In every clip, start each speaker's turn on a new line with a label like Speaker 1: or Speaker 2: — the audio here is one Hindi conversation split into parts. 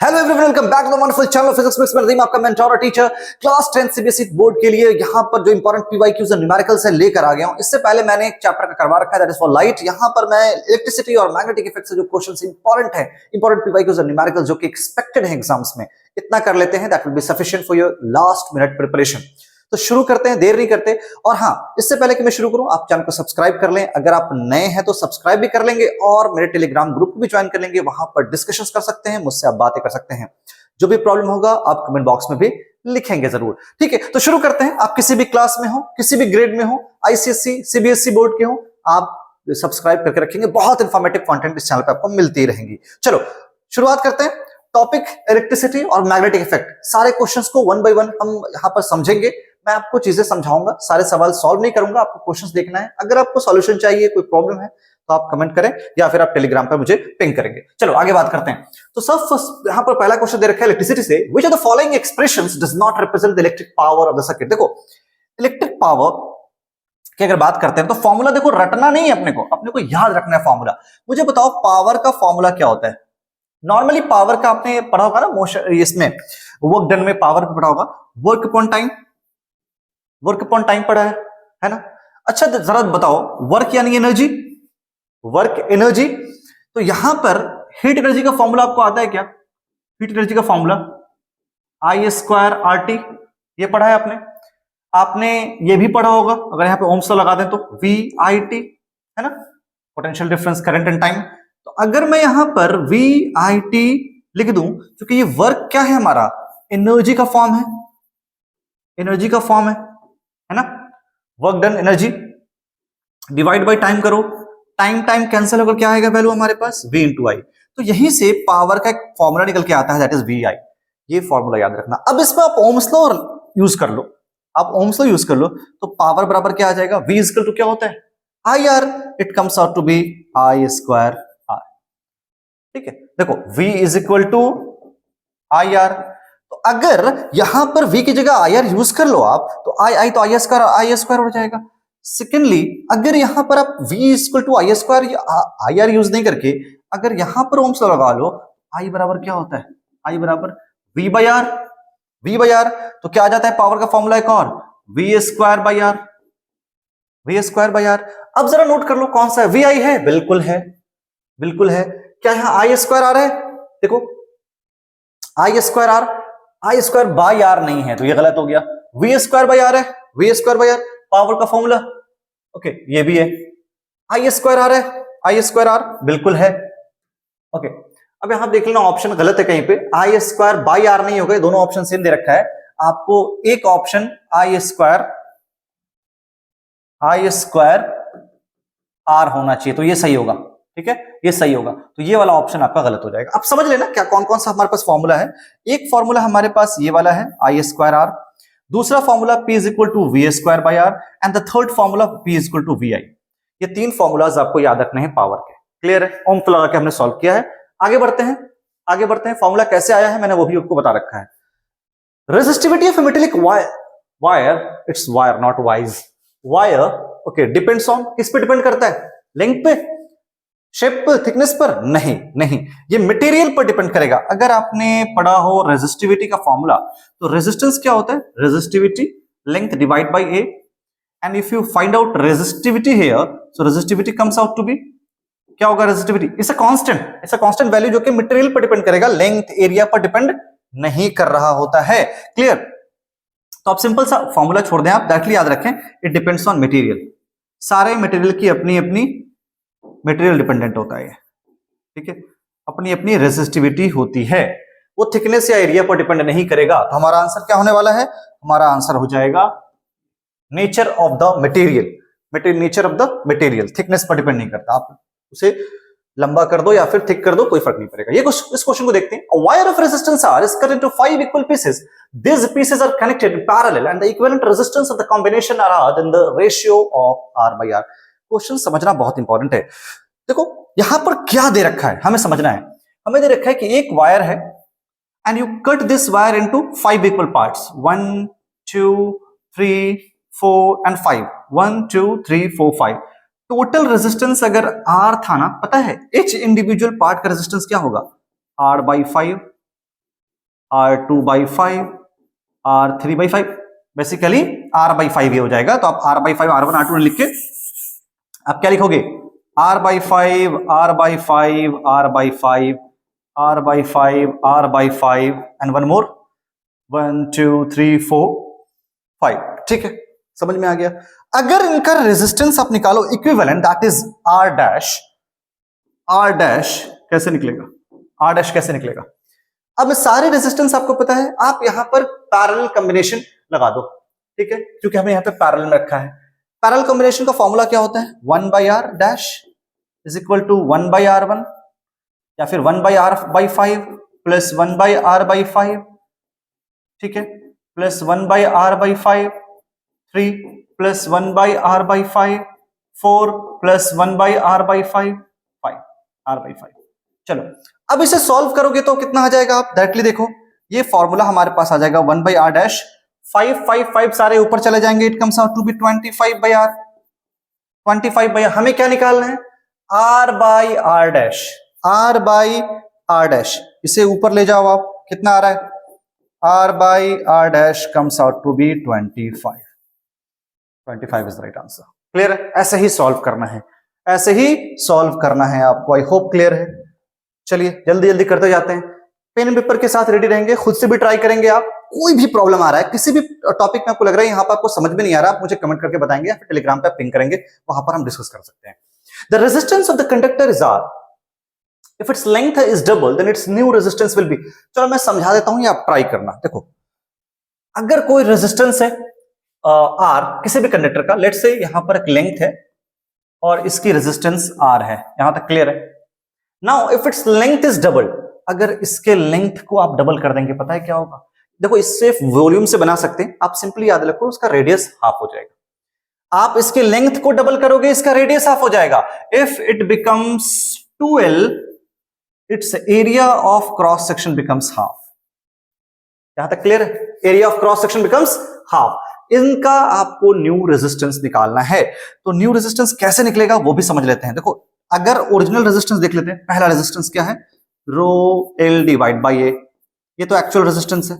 Speaker 1: Hello everyone, welcome back to the wonderful channel physics with Nadeem, आपका मेंटर और टीचर। क्लास 10 सीबीएसई बोर्ड के लिए यहां पर जो इंपॉर्टेंट पीवाईक्यूज और न्यूमेरिकल्स है लेकर आ गया हूं। इससे पहले मैंने एक चैप्टर का करवा रखा है, दैट इज फॉर लाइट। यहां पर मैं इलेक्ट्रिसिटी और मैग्नेटिक इफेक्ट से जो क्वेश्चंस इंपॉर्टेंट है, इंपॉर्टेंट पीवाईक्यूज और न्यूमेरिकल्स जो कि एक्सपेक्टेड है एग्जाम्स में, इतना कर लेते हैं, that will be sufficient for your last minute preparation. तो शुरू करते हैं, देर नहीं करते। और हाँ, इससे पहले कि मैं शुरू करूं, आप चैनल को सब्सक्राइब कर लें। अगर आप नए हैं तो सब्सक्राइब भी कर लेंगे और मेरे टेलीग्राम ग्रुप को भी ज्वाइन कर लेंगे। वहां पर डिस्कशंस कर सकते हैं, मुझसे आप बातें कर सकते हैं। जो भी प्रॉब्लम होगा आप कमेंट बॉक्स में भी लिखेंगे जरूर। ठीक है, तो शुरू करते हैं। आप किसी भी क्लास में हो, किसी भी ग्रेड में हो, आईसीएसई सीबीएसई बोर्ड के हो, आप सब्सक्राइब करके रखेंगे। बहुत इंफॉर्मेटिव कंटेंट इस चैनल पे आपको मिलती ही रहेंगी। चलो शुरुआत करते हैं। टॉपिक इलेक्ट्रिसिटी और मैग्नेटिक इफेक्ट। सारे क्वेश्चंस को वन बाय वन हम यहां पर समझेंगे। मैं आपको चीजें समझाऊंगा, सारे सवाल सॉल्व नहीं करूंगा, आपको क्वेश्चंस देखना है। अगर आपको सॉल्यूशन चाहिए, कोई प्रॉब्लम है तो आप कमेंट करें या फिर आप टेलीग्राम पर मुझे पिंग करेंगे। चलो आगे बात करते हैं। तो सब फर्स्ट यहां पर पहला क्वेश्चन दे रखा है इलेक्ट्रिसिटी से, which of the following expressions does not represent the electric power of the circuit. देखो, इलेक्ट्रिक पावर की अगर बात करते हैं तो फॉर्मूला देखो, रटना नहीं है अपने को याद रखना है फॉर्मूला। मुझे बताओ पावर का फॉर्मूला क्या होता है। नॉर्मली पावर का आपने पढ़ा होगा ना, मोशन इसमें वर्क डन में पावर पढ़ा होगा, work upon time. Work upon time पढ़ा है ना। अच्छा जरा बताओ, वर्क यानी एनर्जी, वर्क एनर्जी। तो यहां पर हीट एनर्जी का फॉर्मूला आपको आता है क्या? हीट एनर्जी का फॉर्मूला I² RT, ये पढ़ा है आपने ये भी पढ़ा होगा। अगर यहां पे ओम्स लगा दें तो VIT, है ना, potential difference current and time. तो अगर मैं यहां पर VIT लिख दूं, क्योंकि ये वर्क क्या है हमारा, एनर्जी का फॉर्म है, एनर्जी का फॉर्म है ना। Work done energy divide by time करो, टाइम टाइम कैंसिल होकर क्या आएगा वैल्यू हमारे पास, V × I। तो यहीं से पावर का एक फॉर्मूला निकल के आता है, दैट इज VI। ये फॉर्मूला याद रखना। अब इसमें आप ओम्स लॉ यूज कर लो, आप ओम्स लॉ यूज कर लो तो पावर बराबर क्या आ जाएगा, V = क्या होता है, IR। It comes out to be I² R। ठीक है, देखो V = IR। तो अगर यहां पर V की जगह IR यूज कर लो आप, तो I तो I² हो जाएगा। सेकेंडली, अगर यहां पर आप V = I² IR यूज नहीं करके अगर यहां पर ओम्स लगा लो, I बराबर क्या होता है, I बराबर V/R। V/R तो क्या आ जाता है, पावर का फॉर्मूला एक और, V²/R, V²/R। अब जरा नोट कर लो कौन सा है, VI है, बिल्कुल है, बिल्कुल है। क्या यहां I² है, देखो I²R, I²/R नहीं है तो ये गलत हो गया। V²/R है, V²/R पावर का फॉर्मूला, ओके ये भी है। I² है, I²R बिल्कुल है, ओके। अब यहां देख लेना, ऑप्शन गलत है कहीं पे, I²/R नहीं होगा, दोनों ऑप्शन सेम दे रखा है आपको। एक ऑप्शन I²R होना चाहिए, तो ये सही होगा। ठीक है, ये सही होगा, तो ये वाला ऑप्शन आपका गलत हो जाएगा। अब समझ लेना क्या कौन कौन सा हमारे पास फॉर्मूला है। एक फॉर्मूला हमारे पास ये वाला है I²R, दूसरा formula P = V²/R and the third formula P = VI। ये तीन फॉर्मूलाज आपको याद रखने हैं पावर के। क्लियर है, ओम लगा के हमने सॉल्व किया है। आगे बढ़ते हैं, आगे बढ़ते हैं। फॉर्मूला कैसे आया है मैंने वो भी आपको बता रखा है। Resistivity of metallic wire, it's wire not wise, wire, okay, depends on, किस पे डिपेंड करता है, लेंथ पे, शेप पर, थिकनेस पर, नहीं, ये मटेरियल पर डिपेंड करेगा। अगर आपने पढ़ा हो रेजिस्टिविटी का फॉर्मूला, तो रेजिस्टेंस क्या होता है, resistivity length divide by A, and if you find out resistivity here, so resistivity comes out to be, क्या होगा, resistivity it's a constant value जो कि मटेरियल पर डिपेंड करेगा, लेंथ एरिया पर डिपेंड नहीं कर रहा होता है। क्लियर, तो आप सिंपल सा फॉर्मूला छोड़ दें, आप डायरेक्टली याद रखें, इट डिपेंड्स ऑन मटेरियल। सारे मटेरियल की अपनी अपनी मटेरियल डिपेंडेंट होता है, ठीक है, अपनी अपनी रेजिस्टिविटी होती है, वो थिकनेस या एरिया पर डिपेंड नहीं करेगा। तो हमारा आंसर क्या होने वाला है, हमारा आंसर हो जाएगा nature of the material, nature of the material, thickness पर डिपेंड नहीं करता। आप उसे लंबा कर दो या फिर थिक कर दो, कोई फर्क नहीं पड़ेगा। ये इस क्वेश्चन को देखते हैं। A wire of resistance R is cut into 5 equal pieces. These pieces are connected in parallel and the equivalent resistance of the combination are R in the ratio of R/R। Question समझना बहुत इंपॉर्टेंट है। देखो यहां पर क्या दे रखा है, हमें समझना है। हमें दे रखा है कि एक वायर है and you cut this wire into 5 equal parts, 1 2 3 4 and 5, 1 2 3 4 5। Total resistance अगर R था ना, पता है एच इंडिविजुअल पार्ट का रेजिस्टेंस क्या होगा, R/5, R2/5, R3/5, basically R/5 ये हो जाएगा। तो आप R/5 R1 R2 लिख के आप क्या लिखोगे, R/5 R/5 R/5 R/5 R/5 and one more 1 2 3 4 5। ठीक है, समझ में आ गया। अगर इनका रेजिस्टेंस आप निकालो equivalent, that is R dash कैसे निकलेगा, R डैश कैसे निकलेगा। अब सारे रेजिस्टेंस आपको पता है, आप यहां पर पैरेलल कॉम्बिनेशन लगा दो। ठीक है, क्योंकि हमने यहां पे पैरेलल में रखा है। पैरेलल कॉम्बिनेशन का फॉर्मूला क्या होता है, 1/R dash is equal to 1/R1 या फिर 1/R/5 प्लस 1/R/5, ठीक है, plus 1/R/5 3 plus 1/R/5 4 plus 1/R/5 5 R/5। चलो अब इसे सॉल्व करोगे तो कितना आ जाएगा, आप डायरेक्टली देखो, ये फॉर्मूला हमारे पास आ जाएगा 1/R डैश 5 5 5 सारे ऊपर चले जाएंगे, it comes out to be 25/R। 25/R हमें क्या निकालना है, R/R डैश, R/R डैश, इसे ऊपर ले जाओ आप, कितना आ रहा है, R/R dash comes out to be 25 is the right answer. Clear है, ऐसे ही सॉल्व करना है, ऐसे ही सॉल्व करना है आपको। आई होप क्लियर है। चलिए जल्दी जल्दी करते जाते हैं, पेन पेपर के साथ रेडी रहेंगे, खुद से भी ट्राई करेंगे। आप कोई भी प्रॉब्लम आ रहा है किसी भी टॉपिक में, आपको लग रहा है यहाँ पर आपको समझ में नहीं आ रहा, आप मुझे कमेंट करके बताएंगे या फिर टेलीग्राम पे पिंग करेंगे, वहां पर हम डिस्कस कर सकते हैं। The resistance of the conductor is R, if its length is double then its new resistance will be. चलो मैं समझा देता हूं, ये आप ट्राई करना। देखो अगर कोई रेजिस्टेंस है R किसी भी कंडक्टर का, लेट्स से यहां पर एक लेंथ है और इसकी रेजिस्टेंस R है, यहां तक क्लियर है। Now if its length is double, अगर इसके लेंथ को आप डबल कर देंगे, पता है क्या होगा, देखो इससे वॉल्यूम से बना सकते हैं आप, सिंपली याद रखो उसका रेडियस हाफ हो जाएगा। आप इसके लेंथ को डबल करोगे, इसका रेडियस हाफ हो जाएगा। If it becomes 2L, it's area of cross section becomes half. यहां तक क्लियर है, area of cross section becomes half. इनका आपको न्यू रेजिस्टेंस निकालना है, तो न्यू रेजिस्टेंस कैसे निकलेगा वो भी समझ लेते हैं। देखो अगर ओरिजिनल रेजिस्टेंस देख लेते हैं, पहला रेजिस्टेंस क्या है, ρL डिवाइड बाई A, ये तो एक्चुअल रेजिस्टेंस है,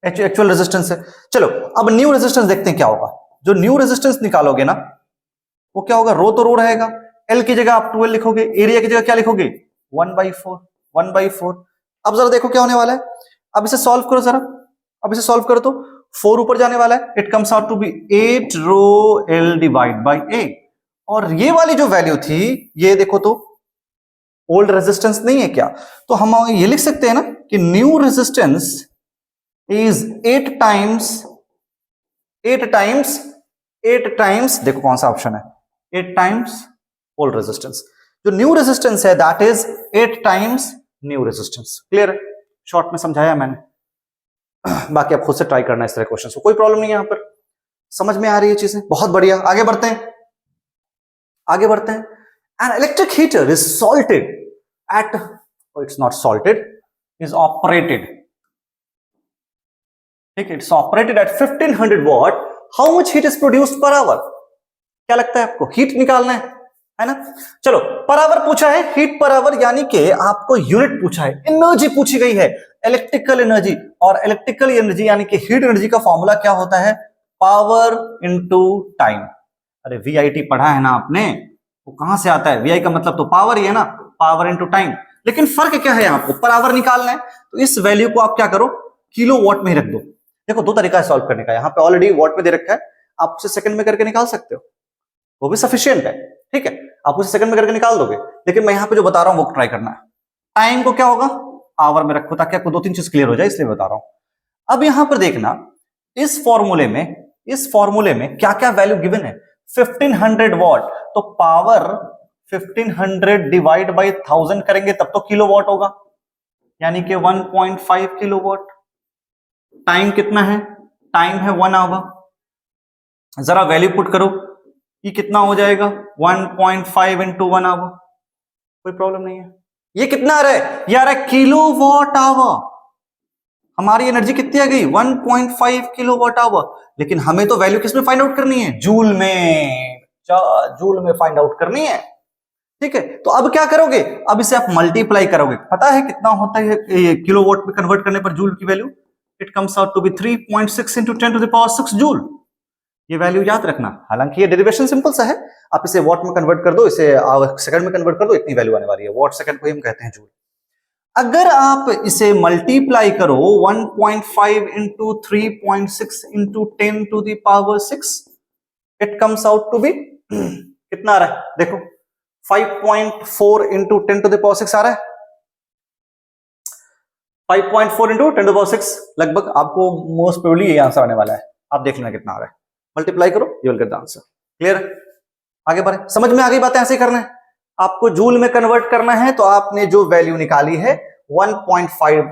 Speaker 1: एक्चुअल रेजिस्टेंस है। चलो अब न्यू रेजिस्टेंस देखते हैं क्या होगा। जो न्यू रेजिस्टेंस निकालोगे ना, वो क्या होगा, रो तो रो रहेगा, L की जगह आप 2L लिखोगे, एरिया की जगह क्या लिखोगे, 1/4। अब जरा देखो क्या होने वाला है, अब इसे सॉल्व करो जरा, अब इसे सॉल्व करो तो 4 ऊपर जाने वाला है, it comes out to be 8 ρL divide by A। और ये वाली जो वैल्यू थी, ये देखो तो ओल्ड रेजिस्टेंस नहीं है क्या, तो हम ये लिख सकते हैं ना कि न्यू रेजिस्टेंस इज 8 टाइम्स, देखो कौन सा ऑप्शन है, 8 टाइम्स ओल्ड रेजिस्टेंस। जो न्यू रेजिस्टेंस है that is 8 times new resistance. Clear है, शॉर्ट में समझाया मैंने, बाकी आप खुद से ट्राई करना इस तरह क्वेश्चन को, कोई प्रॉब्लम नहीं है। यहां पर समझ में आ रही है चीजें, बहुत बढ़िया। आगे बढ़ते हैं, आगे बढ़ते हैं। An electric heater is salted at, oh, it's not salted, is operated, ठीक है, it's operated at 1500 watt. How much heat is produced per hour? क्या लगता है आपको, हीट निकालना है ना। चलो पर आवर पूछा है, हीट पर आवर यानी कि आपको यूनिट पूछा है, एनर्जी पूछी गई है, इलेक्ट्रिकल एनर्जी। और इलेक्ट्रिकल एनर्जी यानी कि हीट एनर्जी का फॉर्मूला क्या होता है, पावर इनटू टाइम। अरे वीआईटी पढ़ा है ना आपने, वो कहां से आता है, वीआई का मतलब तो पावर ही है ना, पावर इनटू टाइम। लेकिन फर्क क्या है, आपको पर आवर निकालना है, तो इस वैल्यू को आप क्या करो, किलो वॉट में ही रख दो। देखो दो तरीका है सॉल्व करने का, यहाँ पे ऑलरेडी वॉट में दे रखा है, आप उसे सेकंड में करके निकाल सकते हो, वो भी सफिशियंट है, ठीक है, आप उसे सेकंड में करके निकाल दोगे। लेकिन मैं यहाँ पे जो बता रहा हूं वो ट्राई करना है। टाइम को क्या होगा, आवर में रखो, ताकि आपको 2-3 चीज क्लियर हो जाए, इसलिए बता रहा हूं। अब यहां पर देखना, इस फॉर्मूले में क्या क्या वैल्यू गिवन है, 1500 वॉट, तो पावर 1500 डिवाइड बाई 1000 करेंगे तब तो किलो वॉट होगा, यानी कि 1.5 किलो वॉट। टाइम कितना है, टाइम है 1 आवर, जरा वैल्यू पुट करो, ये कितना हो जाएगा, 1.5 इंटू 1 आवर, कोई प्रॉब्लम नहीं है। ये कितना आ रहा है, ये आ रहा है किलो वॉट आवर। हमारी एनर्जी कितनी आ गई, 1.5 किलो वॉट आवर। लेकिन हमें तो वैल्यू किसमें फाइंड आउट करनी है, जूल में, जूल में फाइंड आउट करनी है। ठीक है, तो अब क्या करोगे, अब इसे आप मल्टीप्लाई करोगे, पता है कितना होता है किलोवाट में कन्वर्ट करने पर जूल की value, it comes out to be 3.6 into 10 to the power 6 joule. ये वैल्यू याद रखना, हालांकि ये डेरिवेशन सिंपल सा है, आप इसे वॉट में कन्वर्ट कर दो, इसे सेकंड में कन्वर्ट कर दो, इतनी वैल्यू आने वाली है, वॉट सेकंड को हम कहते हैं जूल। अगर आप इसे मल्टीप्लाई करो 1.5 into 3.6 into 10 to the power 6, it comes out to be कितना आ रहा है, देखो 5.4 इंटू 10 टू द पावर 6 आ रहा है, 5.4 इंटू 10 टू द पावर 6, लगभग आपको मोस्ट प्रोबेबली ये आंसर आने वाला है, आप देख लेना कितना आ रहा है, मल्टीप्लाई करो, you will get the answer. Clear है, आगे बढ़े, समझ में आ गई बातें, ऐसे ही करना है, आपको जूल में कन्वर्ट करना है, तो आपने जो वैल्यू निकाली है 1.5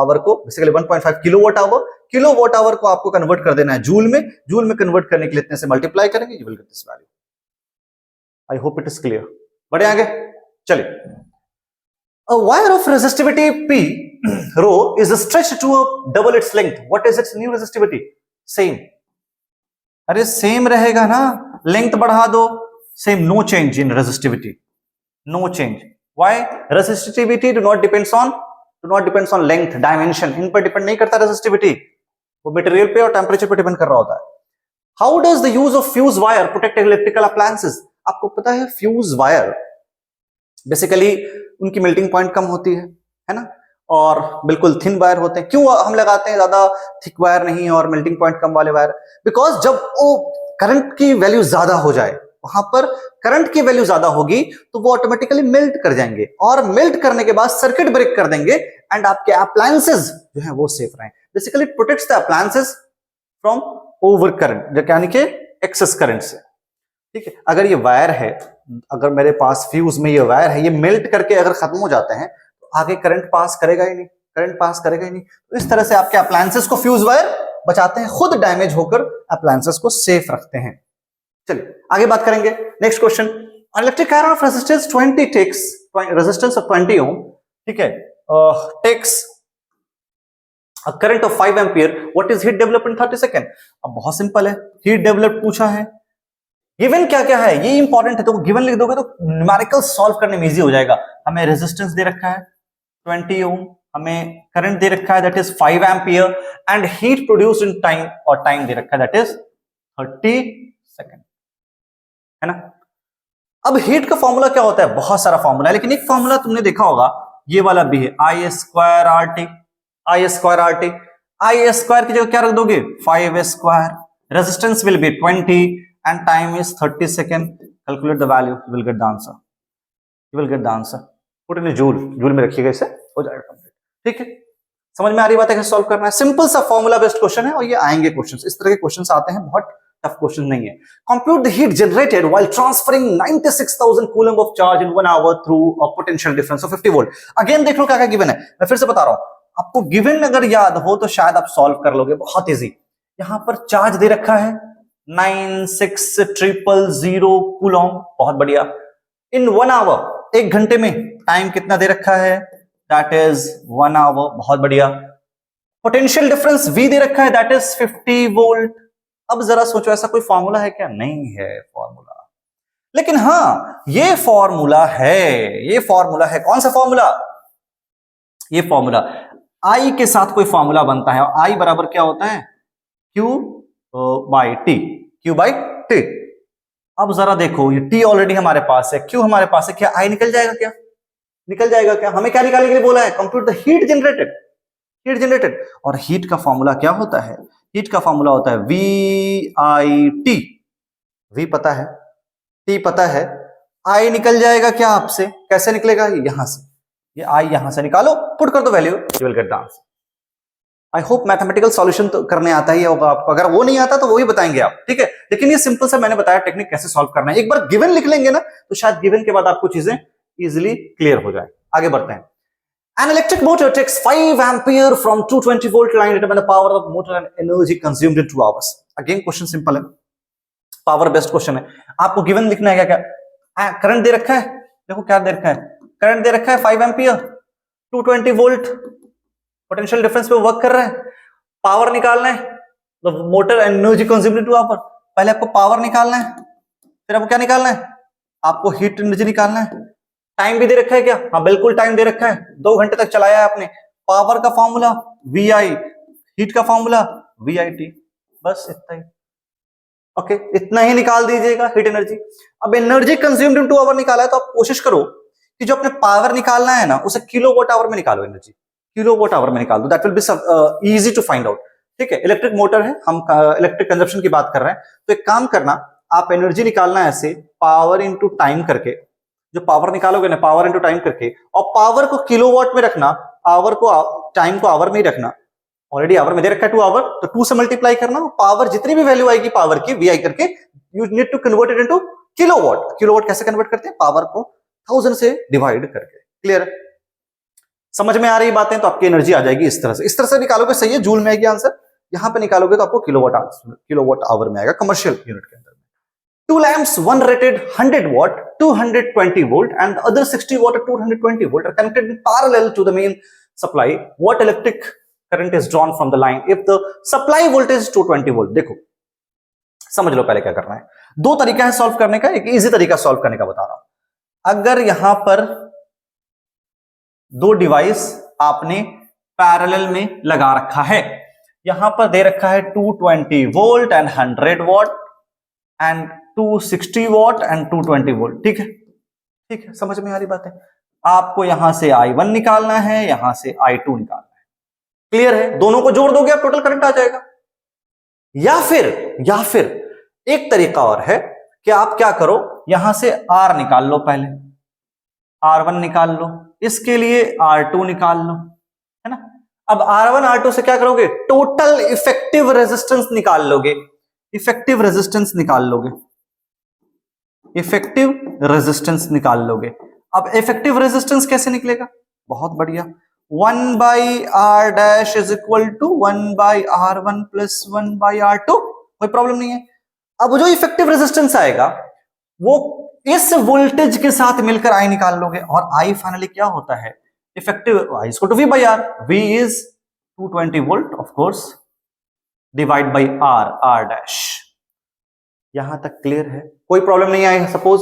Speaker 1: आवर को, बेसिकली 1.5 किलोवाट आवर को आपको कन्वर्ट कर देना है जूल में, जूल में कन्वर्ट करने के लिए इतने से मल्टीप्लाई करेंगे, you will get this value. I hope it is clear, बढ़े आगे, चलिए। A wire of resistivity P rho is stretched to a double its length. What is its new resistivity? Same. अरे सेम रहेगा ना, लेंथ बढ़ा दो, same, no change in resistivity, no change. Why? Resistivity do not depends on length, dimension, इन पर डिपेंड नहीं करता रेजिस्टिविटी, वो मटेरियल पे और टेम्परेचर पे डिपेंड कर रहा होता है। How does the use of fuse wire protect electrical appliances? आपको पता है फ्यूज वायर बेसिकली उनकी मेल्टिंग पॉइंट कम होती है ना, और बिल्कुल थिन वायर होते हैं। क्यों हम लगाते हैं ज्यादा थिक वायर नहीं और मेल्टिंग पॉइंट कम वाले वायर? बिकॉज जब वो करंट की वैल्यू ज्यादा हो जाए, वहां पर करंट की वैल्यू ज्यादा होगी तो वो ऑटोमेटिकली मेल्ट कर जाएंगे, और मेल्ट करने के बाद सर्किट ब्रेक कर देंगे, एंड आपके अप्लायंसेस जो है वो सेफ रहें। Basically it protects the appliances from over current, यानी कि एक्सेस करंट से। ठीक है, अगर ये वायर है, अगर मेरे पास फ्यूज में ये वायर है, ये मेल्ट करके अगर खत्म हो जाते हैं तो आगे करंट पास करेगा ही नहीं, तो इस तरह से आपके अप्लायंसेस को फ्यूज वायर बचाते हैं, खुद डैमेज होकर अप्लायंसेस को सेफ रखते हैं। चलिए आगे बात करेंगे, next question. Electric iron of resistance 20 takes resistance of 20 ohm, ठीक है, takes a current of 5 ampere, what is heat developed in 30 second? अब बहुत सिंपल है, हीट डेवलप पूछा है, गिवन क्या क्या है ये इंपॉर्टेंट है, तो गिवन लिख दोगे तो न्यूमेरिकल सॉल्व करने में इजी हो जाएगा। हमें रेजिस्टेंस दे रखा है 20 ओम, हमें करंट दे रखा है that is 5 ampere, and heat produced in time, और टाइम दे रखा है दैट इज 30 सेकंड, है ना। अब हीट का फॉर्मूला क्या होता है? बहुत सारा फॉर्मूला है, लेकिन एक फॉर्मूला तुमने देखा होगा, ये वाला भी है, आई स्क्वायर आर टी, आई स्क्वायर की जगह क्या रख दोगे? 5 square, resistance will B 20 and time is 30 second, calculate the value, you will get the answer, put in a joule में रखिएगा, इसे हो जाएगा कंप्लीट। ठीक है, समझ में आ रही बात है कैसे सॉल्व करना है? सिंपल सा फॉर्मूला बेस्ड क्वेश्चन है, और ये आएंगे क्वेश्चंस, इस तरह के क्वेश्चंस आते हैं, बहुत टफ क्वेश्चन नहीं है। Compute the heat generated while transferring 96,000 coulomb of charge in 1 hour through a potential difference of 50 volt. Again देख लो क्या क्या गिवन है, मैं फिर से बता रहा हूं, आपको गिवन अगर याद हो तो शायद आप सॉल्व कर लोगे, बहुत इजी। यहां पर चार्ज दे रखा है 96,000 कूलम, बहुत बढ़िया। इन 1 आवर, 1 घंटे में टाइम कितना दे रखा है? दैट इज 1 आवर, बहुत बढ़िया। पोटेंशियल डिफरेंस V दे रखा है दैट इज 50 वोल्ट। अब जरा सोचो, ऐसा कोई फॉर्मूला है क्या? नहीं है फॉर्मूला, लेकिन हाँ ये फॉर्मूला है। कौन सा फॉर्मूला? ये फॉर्मूला I के साथ कोई फॉर्मूला बनता है, और I बराबर क्या होता है? Q by T. अब जरा देखो, ये T ऑलरेडी हमारे पास है, Q हमारे पास है, क्या I निकल जाएगा क्या? हमें क्या निकालने के लिए बोला है? कंप्यूट द हीट जनरेटेड, और हीट का फॉर्मूला क्या होता है? हीट का फॉर्मूला होता है VIT। V पता है, T पता है, I निकल जाएगा क्या आपसे? कैसे निकलेगा? यहां से, ये I यहां से निकालो, पुट कर दो value, you will get the answer. I hope mathematical solution तो करने आता ही होगा आपको, अगर वो नहीं आता तो वो भी बताएंगे आप, ठीक है। लेकिन ये सिंपल सा मैंने बताया टेक्निक कैसे सॉल्व करना है, एक बार गिवन लिख लेंगे ना तो शायद गिवन के बाद आपको चीजें इजीली क्लियर हो जाए। आगे बढ़ते हैं। An electric motor takes 5 ampere from 220 volt line determine the power of motor and energy consumed in 2 hours. Again question simple है, पावर बेस्ड क्वेश्चन है। आपको गिवन लिखना है क्या? करंट दे रखा है, देखो क्या दे रखा है, करंट दे रखा है 5 एम्पियर, 220 वोल्ट, पोटेंशियल डिफरेंस पे वर्क कर रहा है, पावर निकालना है, तो motor energy consumed in 2 hour. पहले आपको पावर निकालना है, फिर आपको क्या निकालना है? आपको हीट एनर्जी निकालना है। टाइम भी दे रखा है क्या? हाँ बिल्कुल टाइम दे रखा है, 2 घंटे तक चलाया है आपने। पावर का फॉर्मूला वी आई, हीट का फॉर्मूला वी आई टी, बस इतना ही। ओके, इतना ही निकाल दीजिएगा हीट एनर्जी। अब एनर्जी कंज्यूम्ड इन 2 आवर निकाला है तो आप कोशिश करो कि जो अपने पावर निकालना है ना उसे किलोवाट आवर में निकालो, एनर्जी किलोवाट आवर में निकाल दो, that will be easy to find out. ठीक है, इलेक्ट्रिक मोटर है, हम इलेक्ट्रिक कंजप्शन की बात कर रहे हैं, तो एक काम करना, आप एनर्जी निकालना है ऐसे पावर इंटू टाइम करके, जो पावर निकालोगे ना पावर इंटू टाइम करके, और पावर को किलोवाट में रखना, आवर को टाइम को आवर में ही रखना। ऑलरेडी आवर में दे रखा है 2 आवर, तो 2 से मल्टीप्लाई करना, पावर जितनी भी वैल्यू आएगी पावर की वी आई करके, you need to convert it into kilowatt. Kilowatt कैसे कन्वर्ट करते हैं? पावर को 1000 से डिवाइड करके। क्लियर है? समझ में आ रही बातें? तो आपकी एनर्जी आ जाएगी इस तरह से निकालोगे, सही है, जूल में आएगी आंसर। यहां पे निकालोगे तो आपको किलोवाट आवर में आएगा, कमर्शियल यूनिट के अंदर। 2 lamps, one rated 100 watt, 220 volt, and the other 60 watt or 220 volt are connected in parallel to the main supply. What electric current is drawn from the line if the supply voltage is 220 volt? देखो, समझ लो पहले क्या करना है। 2 तरीका है सॉल्व करने का, एक इजी तरीका सॉल्व करने का बता रहा हूं। अगर यहां पर 2 डिवाइस आपने पैरेलल में लगा रखा है, यहां पर दे रखा है 220 volt and 100 what and 260 what and 220 volt. ठीक है, ठीक है, समझ में आ रही बात है। आपको यहां से I1 निकालना है, यहां से I2 निकालना है। क्लियर है? दोनों को जोड़ दोगे आप टोटल करंट आ जाएगा। या फिर एक तरीका और है कि आप क्या करो, यहां से R निकाल लो, पहले R1 निकाल लो, इसके लिए R2 निकाल लो, है ना। अब R1 R2 से क्या करोगे? टोटल इफेक्टिव रेजिस्टेंस निकाल लोगे, इफेक्टिव रेजिस्टेंस निकाल लोगे, इफेक्टिव रेजिस्टेंस निकाल लोगे। अब इफेक्टिव रेजिस्टेंस कैसे निकलेगा? बहुत बढ़िया, 1 by R dash is equal to 1 by R1 plus 1 by R2। कोई प्रॉब्लम नहीं है। अब जो इफेक्टिव रेजिस्टेंस आएगा वो इस वोल्टेज के साथ मिलकर आई निकाल लोगे, और आई फाइनली क्या होता है? Effective I is equal to V by R, V is 220 volt of course, divide by R dash. यहां तक क्लियर है? कोई प्रॉब्लम नहीं आई सपोज।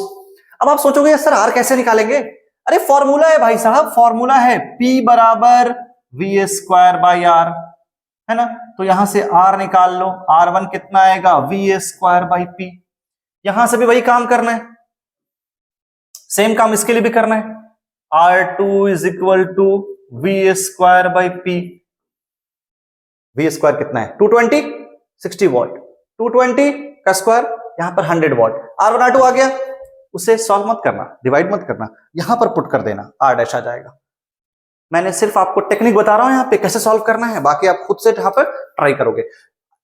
Speaker 1: अब आप सोचोगे सर आर कैसे निकालेंगे? अरे फॉर्मूला है भाई साहब, फॉर्मूला है P बराबर वी स्क्वायर बाई आर, है ना। तो यहां से आर निकाल लो, R1 कितना आएगा? V square by P. यहां से भी वही काम करना है, सेम काम इसके लिए भी करना है। R2 is equal to V square by P. V square कितना है? 220, 60 वॉट, 220 का स्क्वायर, यहां पर 100 वॉट। R1 R2 आ गया, उसे सॉल्व मत करना, डिवाइड मत करना, यहां पर पुट कर देना, आर डैश आ जाएगा। मैंने सिर्फ आपको टेक्निक बता रहा हूं यहां पे कैसे सॉल्व करना है, बाकी आप खुद से यहां पर ट्राई करोगे।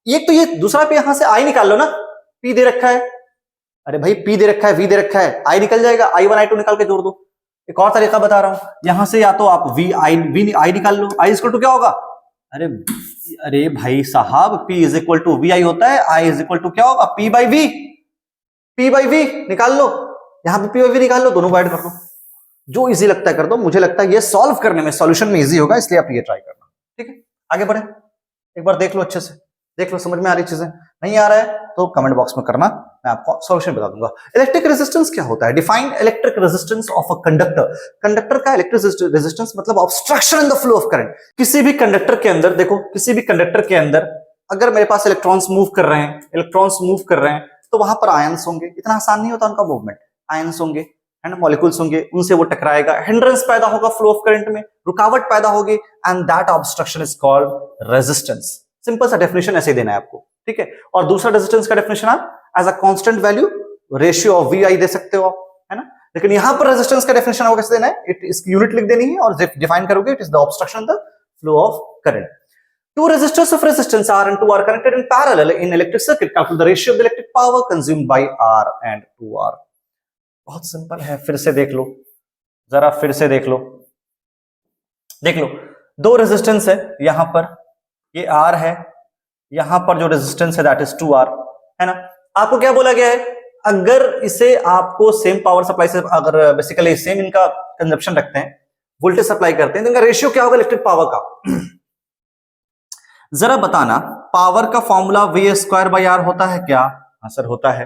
Speaker 1: एक तो ये दूसरा पे यहां से आई निकाल लो ना, पी दे रखा है, अरे भाई पी दे रखा है, वी दे रखा है, आई निकल जाएगा, I1 I2 निकाल के जोड़ दो। एक और तरीका बता रहा हूं, यहां से या तो आप वी आई निकाल लो, आई इक्वल टू क्या होगा? अरे भाई साहब, P is equal to V I होता है, I इज इक्वल टू क्या होगा? P by V, P by V निकाल लो, यहां पे P बाई वी निकाल लो, दोनों को ऐड कर दो, जो इजी लगता है कर दो। मुझे लगता है ये सॉल्व करने में, सॉल्यूशन में इजी होगा, इसलिए आप ये ट्राई करना। ठीक है, आगे बढ़े, एक बार देख लो, अच्छे से देख लो, समझ में आ रही चीजें। नहीं आ रहा है तो कमेंट बॉक्स में करना, मैं आपको सॉल्यूशन बता दूंगा। इलेक्ट्रिक रेजिस्टेंस क्या होता है? Define electric resistance of a conductor. Conductor का इलेक्ट्रिक रेजिस्टेंस मतलब obstruction in the flow of current. किसी भी कंडक्टर के अंदर, देखो किसी भी कंडक्टर के अंदर अगर मेरे पास इलेक्ट्रॉन्स मूव कर रहे हैं, तो वहां पर आयंस होंगे। इतना आसान नहीं होता उनका मूवमेंट, आयंस होंगे, है ना, मॉलिक्यूल्स होंगे, उनसे वो टकराएगा, हिंड्रेंस पैदा होगा फ्लो ऑफ करंट में, रुकावट पैदा होगी, and that obstruction is called resistance. Simple सा डेफिनेशन ऐसे ही देना है आपको, ठीक है। और दूसरा रेजिस्टेंस का डेफिनेशन आप as a constant value ratio of V I दे सकते हो आप, है ना। लेकिन यहां पर रेजिस्टेंस का डेफिनेशन आपको कैसे देना है? इसकी यूनिट लिख देनी है और डिफाइन करोगे, it is the obstruction the flow of current. Two resistors of resistance R and 2 are connected in parallel in electric circuit. Calculate the ratio of the electric power consumed by R and 2R. बहुत सिंपल है, फिर से देख लो, जरा फिर से देख लो, दो रेजिस्टेंस है, यहां पर ये R है, यहां पर जो रेजिस्टेंस है दैट इज 2R, है ना। आपको क्या बोला गया है? अगर इसे आपको सेम पावर सप्लाई से, अगर बेसिकली सेम इनका कंजप्शन रखते हैं, वोल्टेज सप्लाई करते हैं, तो इनका रेशियो क्या होगा इलेक्ट्रिक पावर का? जरा बताना, पावर का formula V square by R होता है क्या? हाँ सर होता है,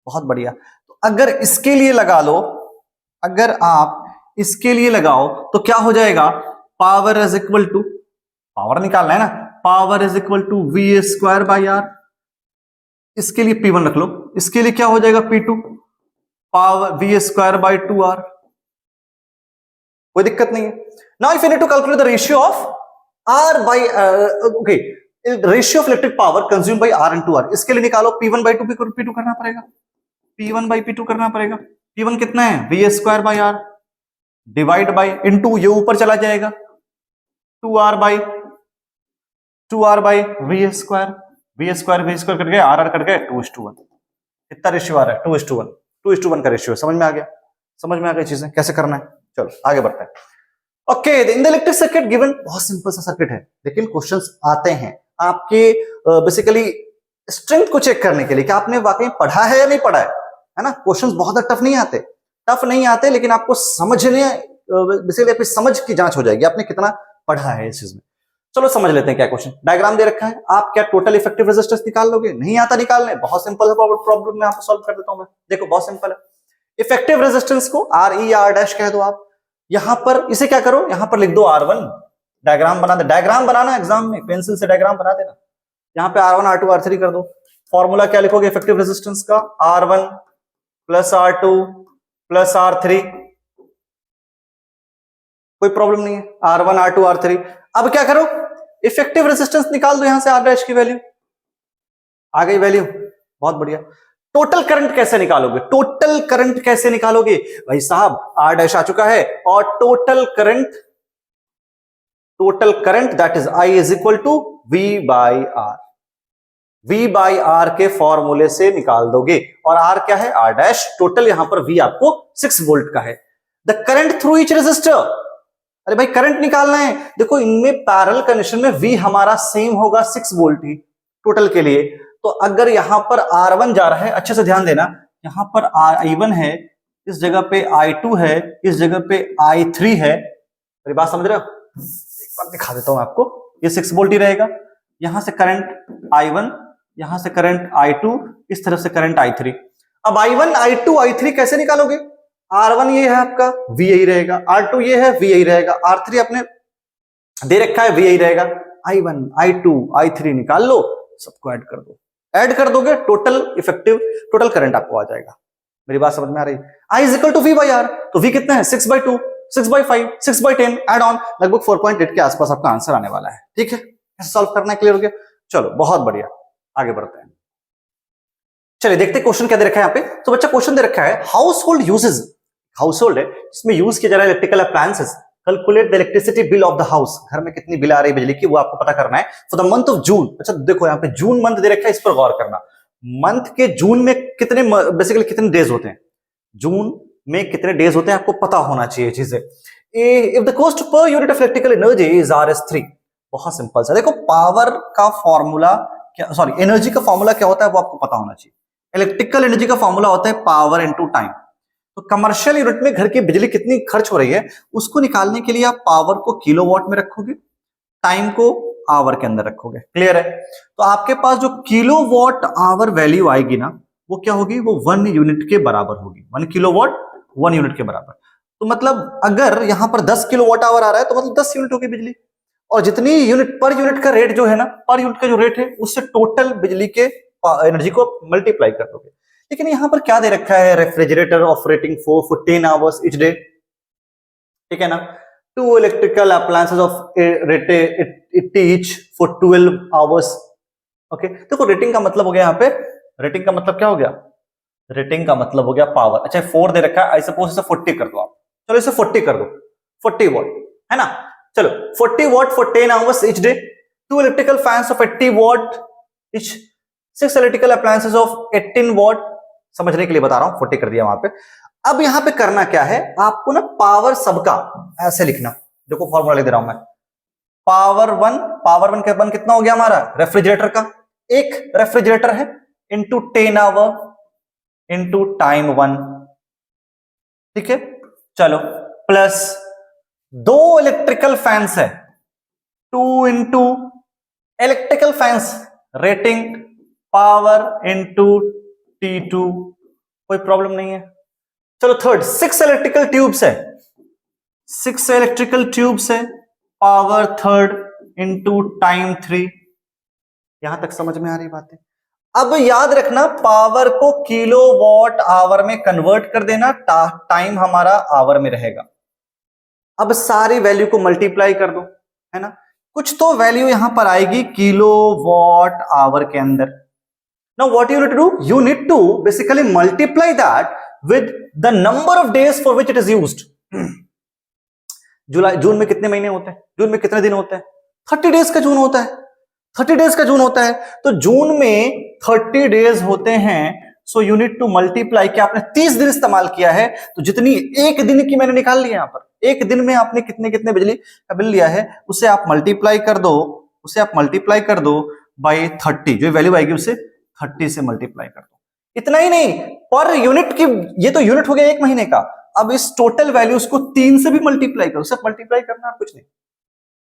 Speaker 1: बहुत बढ़िया। तो अगर इसके लिए लगा लो, अगर आप इसके लिए लगाओ तो क्या हो जाएगा, power is equal to, power निकालना है ना, power is equal to V square by R. इसके लिए P1 रख लो, इसके लिए क्या हो जाएगा P2, power we square by 2R। कोई दिक्कत नहीं है। Now if you need to calculate the ratio of R by okay, ratio of electric power consume by R into R, इसके लिए निकालो P1 बाई 2 P2 करना पड़ेगा, P1 बाई P2 करना पड़ेगा। P1 कितना है, V square by R divide by into, ये ऊपर चला जाएगा 2R by V square, V square cut गया, आर कट गया, 2:1। कितना रेशियो आ रहा है, 2:1, 2:1 का रेशियो। समझ में आ गया, समझ में आ गई चीजें कैसे करना है। चलो आगे बढ़ते हैं। Okay, in the electric circuit given, बहुत सिंपल सा सर्किट है, लेकिन क्वेश्चंस आते हैं आपके बेसिकली स्ट्रेंथ को चेक करने के लिए कि आपने वाकई पढ़ा है या नहीं पढ़ा है ना। क्वेश्चंस बहुत टफ नहीं आते, लेकिन आपको समझने, बेसिकली आपकी समझ की जांच हो जाएगी आपने कितना पढ़ा है इस चीज में। चलो समझ लेते हैं क्या क्वेश्चन। डायग्राम दे रखा है, आप क्या टोटल इफेक्टिव रेजिस्टेंस निकाल लोगे, नहीं आता निकालने, बहुत सिंपल है प्रॉब्लम, मैं आपको सॉल्व कर देता हूं मैं। देखो बहुत सिंपल है, इफेक्टिव रेजिस्टेंस को आर ई आर डैश कह दो आप, यहां पर इसे क्या करो, यहां पर लिख दो R1, डायग्राम बना दे, डायग्राम बनाना एग्जाम में पेंसिल से डायग्राम बना देना, यहां पे R1 R2 R3 कर दो। फॉर्मूला क्या लिखोगे इफेक्टिव रेजिस्टेंस का, R1 plus R2 plus R3, कोई प्रॉब्लम नहीं है, R1 R2 R3। अब क्या करो, इफेक्टिव रेजिस्टेंस निकाल दो यहां से, R डैश की वैल्यू आ गई, वैल्यू बहुत बढ़िया। टोटल करंट कैसे निकालोगे, टोटल करंट कैसे निकालोगे भाई साहब, R डैश आ चुका है, और total current that is I is equal to V by R, V by R के फॉर्मूले से निकाल दोगे, और R क्या है, R डैश, टोटल यहां पर V आपको 6 वोल्ट का है। The current through each resistor, अरे भाई करंट निकालना है, देखो इनमें पैरेलल कंडीशन में V हमारा सेम होगा 6 वोल्ट ही टोटल के लिए। तो अगर यहां पर R1 जा रहा है, अच्छे से ध्यान देना, यहां पर I1 है, इस जगह पे I2 है, इस जगह पे I3 है, मेरी बात समझ रहे हो, एक बार दिखा देता हूं आपको, ये 6 वोल्ट ही रहेगा, यहां से करंट I1, यहां से करंट I2, इस तरफ से करंट I3। अब I1 I2 I3 कैसे निकालोगे, R1 ये है आपका, V यही रहेगा, R2 ये है, V यही रहेगा, R3 आपने दे रखा है, V यही रहेगा, I1 I2 I3 निकाल लो, सबको ऐड कर दो, ऐड कर दोगे टोटल इफेक्टिव, टोटल करंट आपको आ जाएगा। मेरी बात समझ में आ रही है। I is equal to V by R, तो V कितना है, 6/2, 6/5, 6/10, एड ऑन, लगभग 4.8 के आसपास आपका आंसर आने वाला है। ठीक है, ऐसे सॉल्व करना है, क्लियर हो गया। चलो बहुत बढ़िया, आगे बढ़ते हैं। चलिए देखते हैं क्वेश्चन क्या दे रखा है यहाँ पे। तो बच्चा क्वेश्चन दे रखा है, household uses, household है जिसमें यूज किया जा रहा है electrical appliances, calculate the electricity bill of the house, घर में कितनी बिल आ रही है बिजली की, वो आपको पता करना है for the month of June. अच्छा देखो यहाँ पे जून मंथ दे रखा है, इस पर गौर करना, मंथ के जून में कितने, बेसिकली कितने डेज होते हैं, जून में कितने डेज होते हैं आपको पता होना चाहिए चीजें। If the cost per unit of electrical energy is RS3, बहुत सिंपल सा, देखो पावर का फॉर्मूला क्या, सॉरी एनर्जी का फॉर्मूला क्या होता है वो आपको पता होना चाहिए। इलेक्ट्रिकल एनर्जी का फॉर्मूला होता है पावर इनटू टाइम। तो कमर्शियल यूनिट में घर की बिजली कितनी खर्च हो रही है, उसको निकालने के लिए आप पावर को किलोवाट में रखोगे, टाइम को आवर के अंदर रखोगे, क्लियर है। तो आपके पास जो किलोवाट आवर वैल्यू आएगी ना, वो क्या होगी, वो 1 यूनिट के बराबर होगी, 1 किलोवाट 1 यूनिट के बराबर। तो मतलब अगर यहां पर 10 किलोवाट आवर आ रहा है तो मतलब 10 यूनिट होगी बिजली, और जितनी यूनिट पर यूनिट का रेट जो है ना, पर यूनिट का जो रेट है उससे टोटल बिजली के एनर्जी को मल्टीप्लाई कर दोगे। लेकिन यहां पर क्या दे रखा है, refrigerator operating for 10 hours each day, ठीक है ना, 2 electrical appliances of it each for 12 hours. Okay, देखो रेटिंग का मतलब हो गया, यहां पे रेटिंग का मतलब क्या हो गया, रेटिंग का मतलब हो गया पावर। अच्छा 4 दे रखा है, आई सपोज इसे 40 कर दो आप, चलो इसे 40 कर दो, 40 वॉट है ना, चलो 40 what for 10 hours each day, 2 electrical fans of 80 what each, 6 electrical appliances of 18 what, समझने के लिए बता रहा हूं, 40 कर दिया वहां पे। अब यहां पे करना क्या है आपको ना, पावर सबका ऐसे लिखना, देखो फॉर्मूला लिख दे रहा हूं मैं, पावर वन कितना हो गया हमारा, रेफ्रिजरेटर का, एक रेफ्रिजरेटर है इंटू 10 आवर इंटू टाइम 1, ठीक है। चलो प्लस 2 इलेक्ट्रिकल फैंस है, 2 into electrical fans rating power into T2 कोई प्रॉब्लम नहीं है। चलो थर्ड, 6 इलेक्ट्रिकल ट्यूब्स है, 6 इलेक्ट्रिकल ट्यूब्स है, पावर थर्ड इंटू टाइम 3। यहां तक समझ में आ रही बात है? अब याद रखना, पावर को किलोवाट आवर में कन्वर्ट कर देना, टाइम हमारा आवर में रहेगा। अब सारी वैल्यू को मल्टीप्लाई कर दो, है ना, कुछ तो वैल्यू यहां पर आएगी किलोवाट आवर के अंदर। Now what you need to do, you need to basically multiply that with the number of days for which it is used. जुलाई, जून में कितने महीने होते हैं, जून में कितने दिन होते हैं, 30 डेज का जून होता है, 30 डेज का जून होता है। तो जून में 30 डेज होते हैं, so you need to multiply. क्या आपने 30 दिन इस्तेमाल किया है, तो जितनी एक दिन की मैंने निकाल लिया यहां पर, एक दिन में आपने कितने कितने बिजली का बिल लिया है, उसे आप मल्टीप्लाई कर दो, उसे आप मल्टीप्लाई कर दो बाई 30, जो वैल्यू आएगी उसे 30 से मल्टीप्लाई कर दो। इतना ही नहीं, पर यूनिट की, ये तो यूनिट हो गया एक महीने का, अब इस टोटल वैल्यूज को 3 से भी मल्टीप्लाई करो, सिर्फ मल्टीप्लाई करना और कुछ नहीं।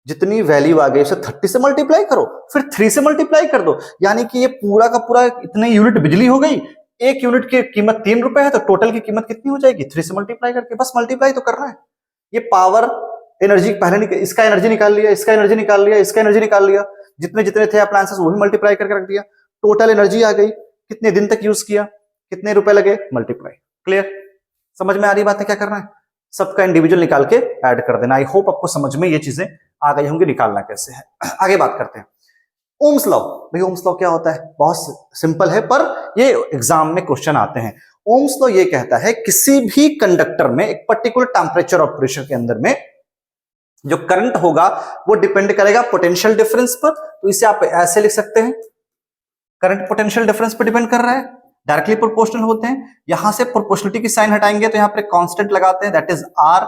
Speaker 1: जितनी वैल्यू आ गई उसे 30 से मल्टीप्लाई करो, फिर 3 से मल्टीप्लाई कर दो, यानी कि ये पूरा का पूरा इतने यूनिट बिजली हो गई। एक यूनिट की कीमत 3 रुपए है, तो टोटल की कीमत कितनी हो जाएगी, 3 से मल्टीप्लाई करके, बस मल्टीप्लाई तो करना है। ये पावर एनर्जी पहले इसका एनर्जी निकाल लिया, इसका एनर्जी निकाल लिया, इसका एनर्जी निकाल लिया, जितने जितने थे अप्लायंसेस वो भी मल्टीप्लाई करके रख दिया, टोटल एनर्जी आ गई, कितने दिन तक यूज किया, कितने रुपए लगे, मल्टीप्लाई। क्लियर, समझ में आ रही बात है? क्या करना है, सबका इंडिविजुअल निकाल के ऐड कर देना। आई होप आपको समझ में ये चीजें आ गई होंगी, निकालना कैसे है। आगे बात करते हैं ओम्स लॉ। भाई ओम्स लॉ क्या होता है, बहुत सिंपल है, पर ये एग्जाम में क्वेश्चन आते हैं। ओम्स लॉ ये कहता है किसी भी कंडक्टर में एक पर्टिकुलर टेम्परेचर और प्रेशर के अंदर में जो करंट होगा वो डिपेंड करेगा पोटेंशियल डिफरेंस पर। तो इसे आप ऐसे लिख सकते हैं, करंट पोटेंशियल डिफरेंस पर डिपेंड कर रहा है, डायरेक्टली प्रोपोर्शनल होते हैं। यहां से प्रोपोर्शनलिटी की साइन हटाएंगे तो यहां पर कांस्टेंट लगाते हैं, दैट इज आर,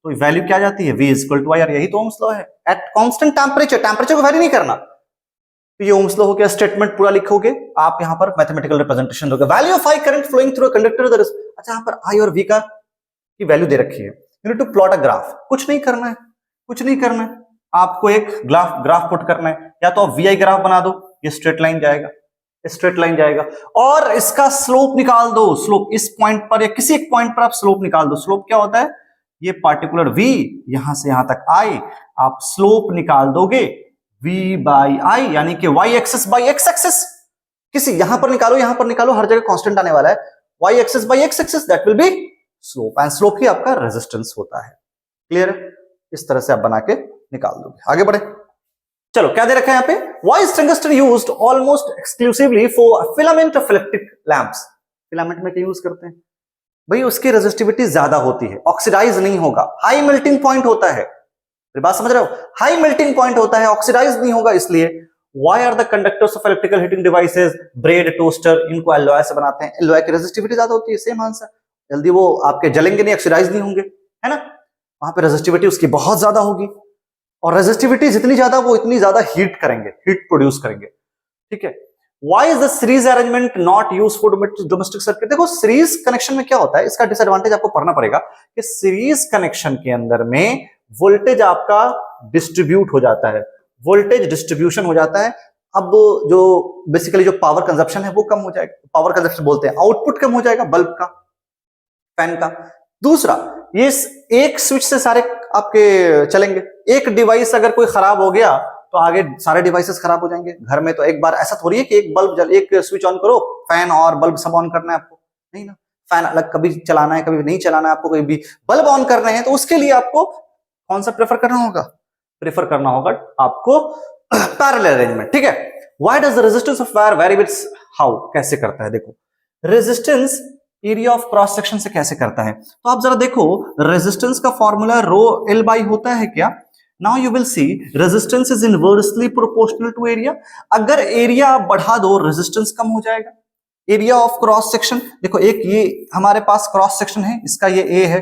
Speaker 1: तो वैल्यू क्या जाती है, V equal to I R. यही तो ओम्स लॉ है, एट कांस्टेंट टेम्परेचर, टेम्परेचर को वैरी नहीं करना। तो ये ओम्स लॉ हो गया, स्टेटमेंट पूरा लिखोगे आप, यहां पर मैथमेटिकल रिप्रेजेंटेशन दोगे, value of I current flowing through a conductor. अच्छा, यहां पर आई और V का की वैल्यू दे रखी है, you need to plot a graph. कुछ नहीं करना है, कुछ नहीं करना है, आपको एक ग्राफ पुट करना है, या तो आप VI ग्राफ बना दो, ये स्ट्रेट लाइन जाएगा, स्ट्रेट लाइन जाएगा, और इसका स्लोप निकाल दो। स्लोप इस पॉइंट पर या किसी एक पॉइंट पर आप स्लोप निकाल दो। स्लोप क्या होता है, ये पार्टिकुलर V यहां से यहां तक I, आप स्लोप निकाल दोगे V बाई आई, यानी कि Y axis by X axis. किसी यहां पर निकालो, यहां पर निकालो, हर जगह कांस्टेंट आने वाला है। Y axis by X axis, that will be slope, and slope ही आपका रेजिस्टेंस होता है। क्लियर है? इस तरह से आप बना के निकाल दोगे। आगे बढ़े, चलो क्या दे रखा है यहाँ पे, Why is tungsten used almost exclusively for a filament of electric lamps? Filament में क्या यूज करते हैं भाई, उसकी रेजिस्टिविटी ज्यादा होती है, ऑक्सीडाइज नहीं होगा, हाई मेल्टिंग पॉइंट होता है। बात समझ रहे हो, हाई मेल्टिंग पॉइंट होता है, ऑक्सीडाइज नहीं होगा, इसलिए। Why are the conductors of electrical heating devices, bread, toaster, इनको एलॉय से बनाते हैं, एलॉय की रेजिस्टिविटी ज्यादा होती है, सेम आंसर। जल्दी वो आपके जलेंगे नहीं, ऑक्सीडाइज नहीं होंगे, है ना, वहां पे रेजिस्टिविटी उसकी बहुत ज्यादा होगी, और रेजिस्टिविटी जितनी ज्यादा वो इतनी ज्यादा हीट करेंगे, हीट प्रोड्यूस करेंगे। ठीक है, Why is the series arrangement not used for domestic circuit? देखो सीरीज कनेक्शन में क्या होता है, इसका डिसएडवांटेज आपको पढ़ना पड़ेगा कि सीरीज कनेक्शन के अंदर में वोल्टेज आपका डिस्ट्रीब्यूट हो जाता है, वोल्टेज डिस्ट्रीब्यूशन हो जाता है। अब जो बेसिकली जो पावर कंजप्शन है वो कम हो जाएगा, पावर कंजप्शन बोलते हैं, आउटपुट कम हो जाएगा बल्ब का, फैन का। दूसरा, ये एक स्विच से सारे आपके चलेंगे, एक डिवाइस अगर कोई खराब हो गया तो आगे सारे डिवाइसेस खराब हो जाएंगे। घर में तो एक बार ऐसा थोड़ी है कि एक बल्ब एक स्विच ऑन करो, फैन और बल्ब सब ऑन करना है आपको, नहीं ना, फैन अलग कभी चलाना है कभी नहीं चलाना है आपको, कभी भी बल्ब ऑन करने हैं, तो उसके लिए आपको कौन सा प्रेफर करना होगा, प्रेफर करना होगा आपको पैरेलल अरेंजमेंट। ठीक है, why does the resistance of wire very with how, कैसे करता है, देखो resistance area of cross section से कैसे करता है, तो आप जरा देखो, रेजिस्टेंस का फॉर्मूला रो एल बाई होता है क्या। Now you will see resistance is inversely proportional to area। अगर एरिया आप बढ़ा दो रेजिस्टेंस कम हो जाएगा। एरिया ऑफ क्रॉस सेक्शन, देखो एक ये हमारे पास क्रॉस सेक्शन है, इसका ये ए है,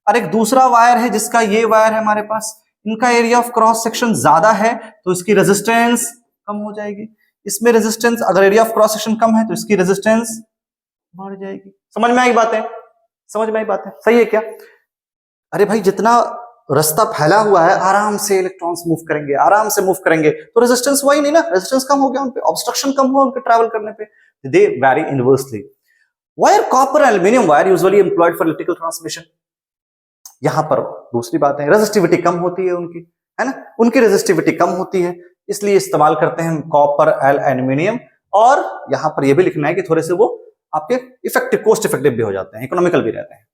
Speaker 1: और एक दूसरा वायर है जिसका ये वायर है हमारे पास, इनका एरिया ऑफ क्रॉस सेक्शन ज्यादा है तो इसकी रेजिस्टेंस कम हो जाएगी। इसमें रेजिस्टेंस, अगर एरिया ऑफ क्रॉस सेक्शन कम है तो इसकी रेजिस्टेंस बढ़ जाएगी। समझ में आई बात है, समझ में आई बात है, सही है क्या। अरे भाई जितना रास्ता फैला हुआ है, आराम से इलेक्ट्रॉन्स मूव करेंगे, आराम से मूव करेंगे, तो रेजिस्टेंस हुआ ही नहीं ना, रेजिस्टेंस कम हो गया उन पे, ऑब्स्ट्रक्शन कम हुआ उनके ट्रैवल करने पे, they vary inversely. Wire copper aluminium wire usually employed for electrical transmission. यहां पर दूसरी बात है, रेजिस्टिविटी कम होती है उनकी, है ना, उनकी रेजिस्टिविटी कम होती है, इसलिए इस्तेमाल करते हैं कॉपर एल्यूमिनियम। और यहां पर यह भी लिखना है कि थोड़े से वो आपके इफेक्टिव, कॉस्ट इफेक्टिव भी हो जाते हैं, इकोनॉमिकल भी रहते हैं।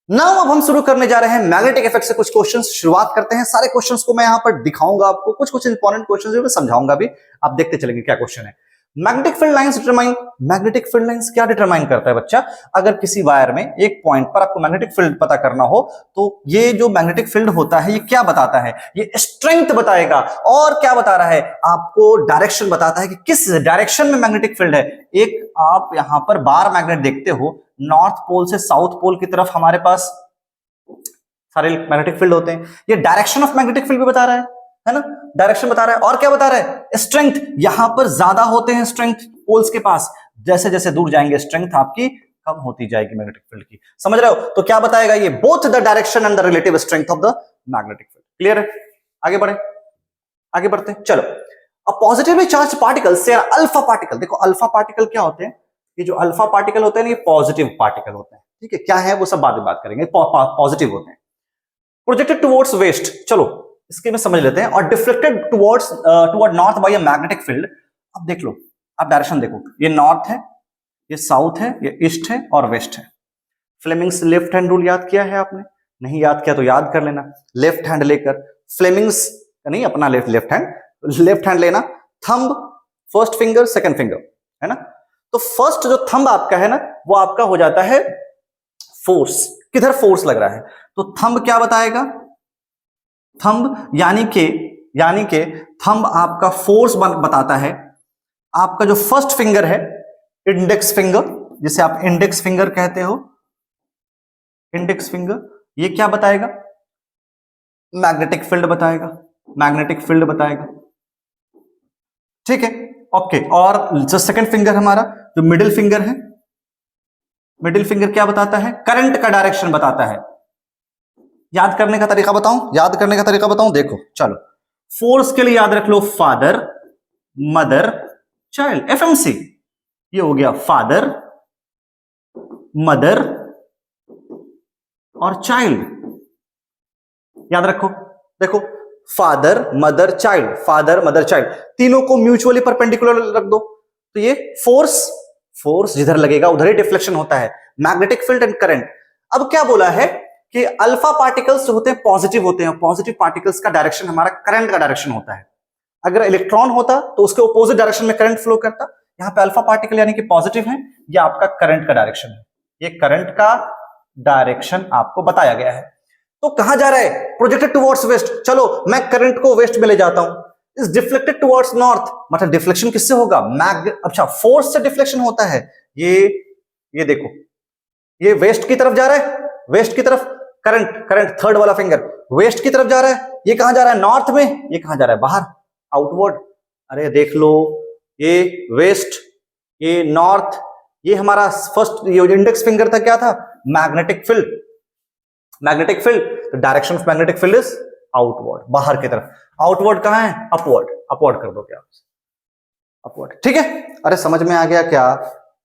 Speaker 1: नाउ अब हम शुरू करने जा रहे हैं मैग्नेटिक इफेक्ट से कुछ क्वेश्चंस। शुरुआत करते हैं, सारे क्वेश्चंस को मैं यहां पर दिखाऊंगा आपको, कुछ कुछ इंपॉर्टेंट क्वेश्चंस मैं समझाऊंगा भी, आप देखते चलेंगे क्या क्वेश्चन है। Magnetic field lines determine, magnetic field lines क्या डिटरमाइन करता है बच्चा? अगर किसी वायर में एक पॉइंट पर आपको मैग्नेटिक फील्ड पता करना हो तो ये जो मैग्नेटिक फील्ड होता है ये क्या बताता है? ये स्ट्रेंथ बताएगा। और क्या बता रहा है? आपको डायरेक्शन बताता है कि किस डायरेक्शन में मैग्नेटिक फील्ड है। एक आप यहां पर बार मैग्नेट देखते हो, नॉर्थ पोल से साउथ पोल की तरफ हमारे पास सारे मैग्नेटिक फील्ड होते हैं। ये डायरेक्शन ऑफ मैग्नेटिक फील्ड भी बता रहा है ना, डायरेक्शन बता रहा है। और क्या बता रहा है? स्ट्रेंथ, यहां पर ज्यादा होते हैं स्ट्रेंथ पोल्स के पास, जैसे जैसे दूर जाएंगे स्ट्रेंथ आपकी कम होती जाएगी मैग्नेटिक फील्ड की, समझ रहे हो? तो क्या बताएगा ये? Both the direction and the relative strength of the magnetic field. Clear है? आगे बढ़े, आगे बढ़ते हैं, चलो। अ पॉजिटिवली चार्ज पार्टिकल से अल्फा पार्टिकल, देखो अल्फा पार्टिकल क्या होते हैं? ये जो अल्फा पार्टिकल होते हैं ना, ये पॉजिटिव पार्टिकल होते हैं, ठीक है? क्या है वो सब बाद में बात करेंगे, पॉजिटिव होते हैं। प्रोजेक्टेड टुवर्ड्स वेस्ट, चलो इसके में समझ लेते हैं। और डिफ्लेक्टेड टुवर्ड नॉर्थ बाय अ मैग्नेटिक फील्ड। अब देख लो, अब डायरेक्शन देखो, ये नॉर्थ है, ये साउथ है, ये ईस्ट है और वेस्ट है। फ्लेमिंग्स लेफ्ट हैंड रूल याद किया है आपने? नहीं याद किया तो याद कर लेना। लेफ्ट हैंड लेकर, फ्लेमिंग्स नहीं, अपना लेफ्ट हैंड लेना, thumb first finger second finger, है ना? तो फर्स्ट जो थंब आपका है ना, वो आपका हो जाता है फोर्स। किधर फोर्स लग रहा है? तो थंब क्या बताएगा? थंब यानी के थंब आपका फोर्स बताता है। आपका जो फर्स्ट फिंगर है, इंडेक्स फिंगर, जिसे आप इंडेक्स फिंगर कहते हो, इंडेक्स फिंगर, ये क्या बताएगा? मैग्नेटिक फील्ड बताएगा, मैग्नेटिक फील्ड बताएगा, ठीक है, ओके। और जो सेकंड फिंगर हमारा, जो मिडिल फिंगर है, मिडिल फिंगर क्या बताता है? करंट का डायरेक्शन बताता है। याद करने का तरीका बताऊं? याद करने का तरीका बताऊं, देखो चलो। फोर्स के लिए याद रख लो फादर, मदर, चाइल्ड, एफएमसी। ये हो गया फादर, मदर और चाइल्ड, याद रखो। देखो father mother child, father mother child, तीनों को म्यूचुअली परपेंडिकुलर रख दो, तो ये फोर्स जिधर लगेगा उधर ही डिफ्लेक्शन होता है। Magnetic field and current. अब क्या बोला है कि अल्फा पार्टिकल्स जो होते हैं पॉजिटिव होते हैं, पॉजिटिव पार्टिकल्स का डायरेक्शन हमारा करंट का डायरेक्शन होता है। अगर इलेक्ट्रॉन होता तो उसके ऑपोजिट डायरेक्शन में करंट फ्लो करता। यहां पे अल्फा पार्टिकल यानी कि पॉजिटिव है, ये आपका करंट का डायरेक्शन है, ये करंट का डायरेक्शन आपको बताया गया है। तो कहां जा रहा है? Projected towards waste. चलो मैं करंट को वेस्ट में ले जाता हूं। इस डिफ्लेक्टेड टुवर्ड्स नॉर्थ, मतलब डिफ्लेक्शन किससे होगा? अच्छा फोर्स से डिफ्लेक्शन होता है। ये देखो, ये वेस्ट की तरफ जा रहा है, वेस्ट की तरफ करंट थर्ड वाला फिंगर वेस्ट की तरफ जा रहा है। ये कहां जा रहा है? नॉर्थ में। ये कहां जा रहा है? बाहर, आउटवर्ड। अरे देख लो, ये वेस्ट, ये नॉर्थ, ये हमारा फर्स्ट, ये इंडेक्स फिंगर था, क्या था? Magnetic field. Magnetic field, the direction of magnetic field is outward, बाहर की तरफ। आउटवर्ड कहां है? अपवर्ड, अपवर्ड कर दो क्या, अपवर्ड, ठीक है? अरे समझ में आ गया क्या?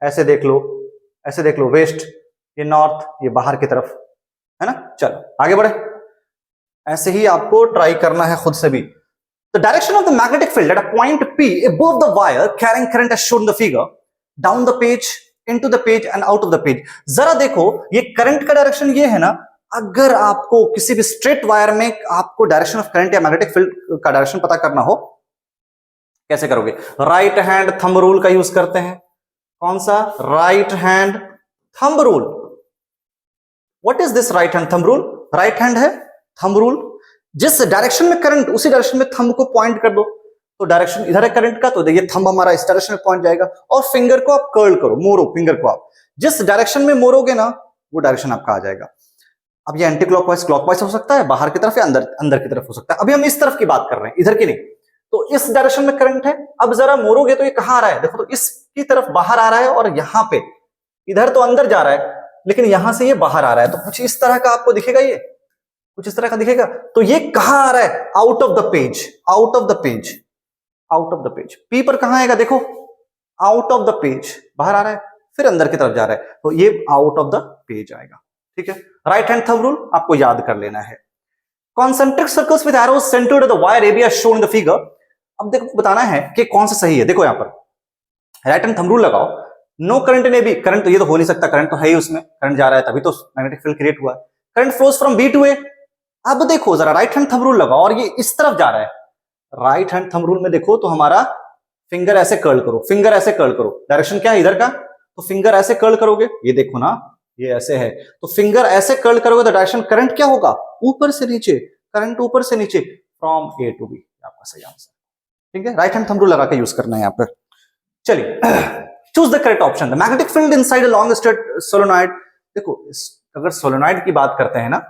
Speaker 1: ऐसे देख लो, ऐसे देख लो, वेस्ट, ये नॉर्थ, ये बाहर की तरफ, है ना? चलो आगे बढ़े। ऐसे ही आपको ट्राई करना है खुद से भी। The direction of the magnetic field at a point P above the wire carrying current as shown in the figure, down the page, into the page and out of the page. जरा देखो, ये करंट का डायरेक्शन ये है ना, अगर आपको किसी भी स्ट्रेट वायर में आपको डायरेक्शन ऑफ करंट या मैग्नेटिक फील्ड का डायरेक्शन पता करना हो, कैसे करोगे? राइट हैंड थंब रूल का यूज करते हैं। कौन सा? Right hand thumb rule. What is this right hand thumb rule? Right hand है थंब रूल, जिस डायरेक्शन में करंट उसी डायरेक्शन में थंब को पॉइंट कर दो। तो डायरेक्शन इधर है करंट का, तो देखिए थंब हमारा इस डायरेक्शन में पॉइंट जाएगा। और फिंगर को आप कर्ल करो, मोड़ो फिंगर को, आप जिस डायरेक्शन में मोड़ोगे ना वो डायरेक्शन आपका आ जाएगा। अब ये एंटी क्लॉकवाइज क्लॉकवाइज हो सकता है, बाहर की तरफ या अंदर की तरफ हो सकता है। अभी हम इस तरफ की बात कर रहे हैं, इधर की नहीं। तो इस डायरेक्शन में करंट है, अब जरा मोड़ोगे तो ये कहां आ रहा है? देखो तो इसकी तरफ बाहर आ रहा है, और यहां पे, इधर तो अंदर जा रहा है लेकिन यहां से ये बाहर आ रहा है। तो कुछ इस तरह का आपको दिखेगा, ये कुछ इस तरह का दिखेगा। तो ये कहां आ रहा है? Out of the page, out of the page, out of the page. P पर कहां आएगा? देखो आउट ऑफ द पेज, बाहर आ रहा है। फिर अंदर की तरफ जा रहा है, तो ये आउट ऑफ द पेज आएगा। ठीक है, राइट हैंड थंब रूल आपको याद कर लेना है। Concentric circles with arrows centred the wire area shown in the figure. अब देखो बताना है कि कौन सा सही है। देखो यहां पर राइट हैंड थंब रूल लगाओ, no current in A B, current तो ये तो हो नहीं सकता, करंट तो है ही उसमें, करंट जा रहा है तभी तो मैग्नेटिक फील्ड क्रिएट हुआ है। Current flows from B to A. अब देखो जरा राइट हैंड थंब रूल लगाओ और ये इस तरफ जा रहा है। राइट हैंड थंब रूल में देखो तो हमारा फिंगर ऐसे कर्ल करो, फिंगर ऐसे कर्ल करो, डायरेक्शन क्या है इधर का, तो फिंगर ऐसे कर्ल करोगे, ये देखो ना ये ऐसे है, तो फिंगर ऐसे कर्ल करोगे तो डायरेक्शन करंट क्या होगा, ऊपर से नीचे, करंट ऊपर से नीचे, फ्रॉम ए टू बी, आपका सही आंसर। ठीक है, राइट हैंड थंब रूल लगा के यूज करना है यहां पर। चलिए choose the correct option, the magnetic field inside a long straight solenoid. देखो अगर सोलेनॉइड की बात करते हैं ना,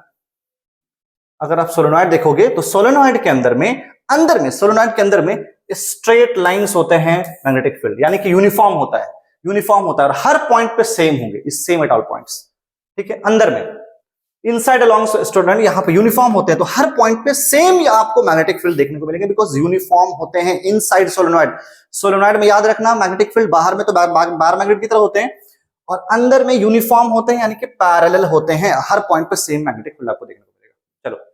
Speaker 1: अगर आप सोलेनॉइड देखोगे तो सोलेनॉइड के अंदर में सोलेनॉइड के अंदर में स्ट्रेट लाइंस होते हैं मैग्नेटिक फील्ड, यानी कि यूनिफॉर्म होता है, यूनिफॉर्म होता है और हर पॉइंट पे सेम होंगे, इस सेम एट ऑल पॉइंट्स। ठीक है, अंदर में इनसाइड अलोंग स्टूडेंट यहां पे यूनिफॉर्म होते हैं, तो हर पॉइंट पे सेम आपको मैग्नेटिक फील्ड देखने को मिलेंगे, बिकॉज यूनिफॉर्म होते हैं इनसाइड सोलेनॉइड। सोलेनॉइड में याद रखना मैग्नेटिक फील्ड बाहर में तो बाहर मैग्नेट की तरह होते हैं और अंदर में यूनिफॉर्म होते हैं, यानी कि पैरेलल होते हैं, हर पॉइंट पे सेम मैग्नेटिक फील्ड आपको देखने को मिलेगा। चलो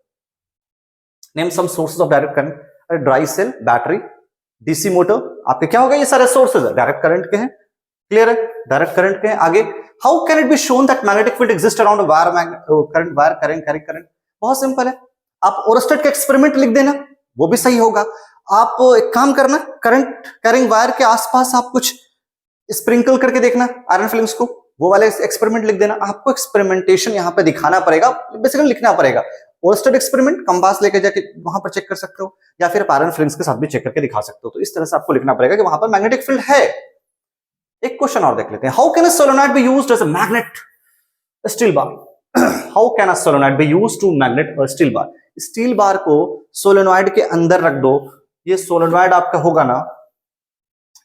Speaker 1: name some sources of direct current. Dry cell, battery, DC motor, आपके क्या हो गए ये सारे सोर्सेज डायरेक्ट करंट के हैं। क्लियर है, डायरेक्ट करंट के हैं। आगे how can it be shown that magnetic field exist around wire current. बहुत सिंपल है, आप ओरस्टेड का एक्सपेरिमेंट लिख देना, वो भी सही होगा। आप एक काम करना, करंट कैरिंग वायर के आसपास आप कुछ स्प्रिंकल करके देखना आयरन फिल्म्स को, वो वाले एक्सपेरिमेंट लिख देना। आपको एक्सपेरिमेंटेशन यहां पे दिखाना पड़ेगा, बेसिकली लिखना पड़ेगा। ओरस्टेड एक्सपेरिमेंट कंपास लेके जाके वहां पर चेक कर सकते हो, या फिर आयरन फिल्म्स के साथ भी चेक करके दिखा सकते हो। तो इस तरह से आपको लिखना पड़ेगा कि वहां पर मैग्नेटिक फील्ड है। एक क्वेश्चन और देख लेते हैं, how can a solenoid be used as a magnet steel bar. How can a solenoid be used to magnet a steel bar. Steel bar को सोलेनॉइड के अंदर रख दो, ये सोलेनॉइड आपका होगा ना,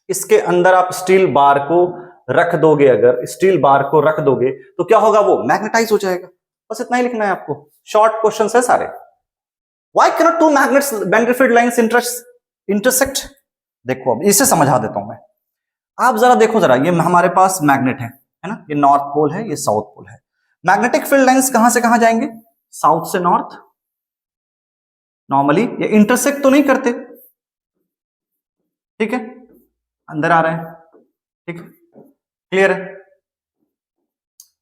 Speaker 1: इसके अंदर आप स्टील बार को रख दोगे, अगर स्टील बार को रख दोगे तो क्या होगा, वो मैग्नेटाइज हो जाएगा। बस इतना ही लिखना है आपको, शॉर्ट क्वेश्चंस है सारे। Why cannot two magnets magnetic field lines intersect. देखो अब इसे समझा देता हूं मैं, आप जरा देखो जरा, ये हमारे पास मैग्नेट है ना, ये नॉर्थ पोल है, ये साउथ पोल है। मैग्नेटिक फील्ड लाइंस कहां से कहां जाएंगे, साउथ से नॉर्थ। नॉर्मली ये इंटरसेक्ट तो नहीं करते, ठीक है, अंदर आ रहे हैं, ठीक है, क्लियर है,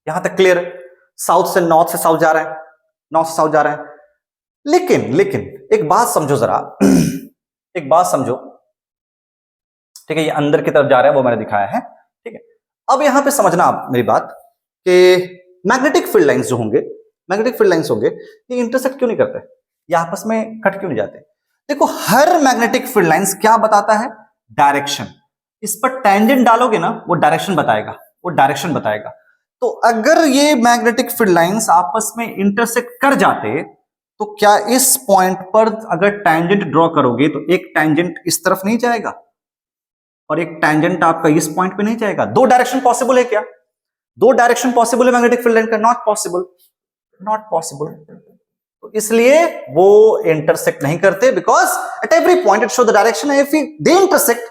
Speaker 1: यहां तक क्लियर है। साउथ से नॉर्थ से साउथ जा रहा है, नॉर्थ से साउथ जा रहा है। लेकिन एक बात समझो जरा एक बात समझो, ठीक है, ये अंदर की तरफ जा रहा है, वो मैंने दिखाया है, ठीक है। अब यहां पे समझना आप मेरी बात कि मैग्नेटिक फील्ड लाइंस जो होंगे, मैग्नेटिक फील्ड लाइंस होंगे, ये इंटरसेक्ट क्यों नहीं करते, ये आपस में कट क्यों नहीं जाते। देखो हर मैग्नेटिक फील्ड लाइंस क्या बताता है, डायरेक्शन। इस पर टेंजेंट डालोगे ना, वो डायरेक्शन बताएगा, वो डायरेक्शन बताएगा। तो अगर ये मैग्नेटिक फील्ड लाइंस आपस में इंटरसेक्ट कर जाते, तो क्या इस पॉइंट पर अगर टेंजेंट ड्रॉ करोगे तो एक टेंजेंट इस तरफ नहीं जाएगा और एक टेंजेंट आपका इस पॉइंट पे नहीं जाएगा। दो डायरेक्शन पॉसिबल है क्या, दो डायरेक्शन पॉसिबल है मैग्नेटिक फील्ड लाइन का, नॉट पॉसिबल, नॉट पॉसिबल। तो इसलिए वो इंटरसेक्ट नहीं करते, because at every point it show the direction, if they intersect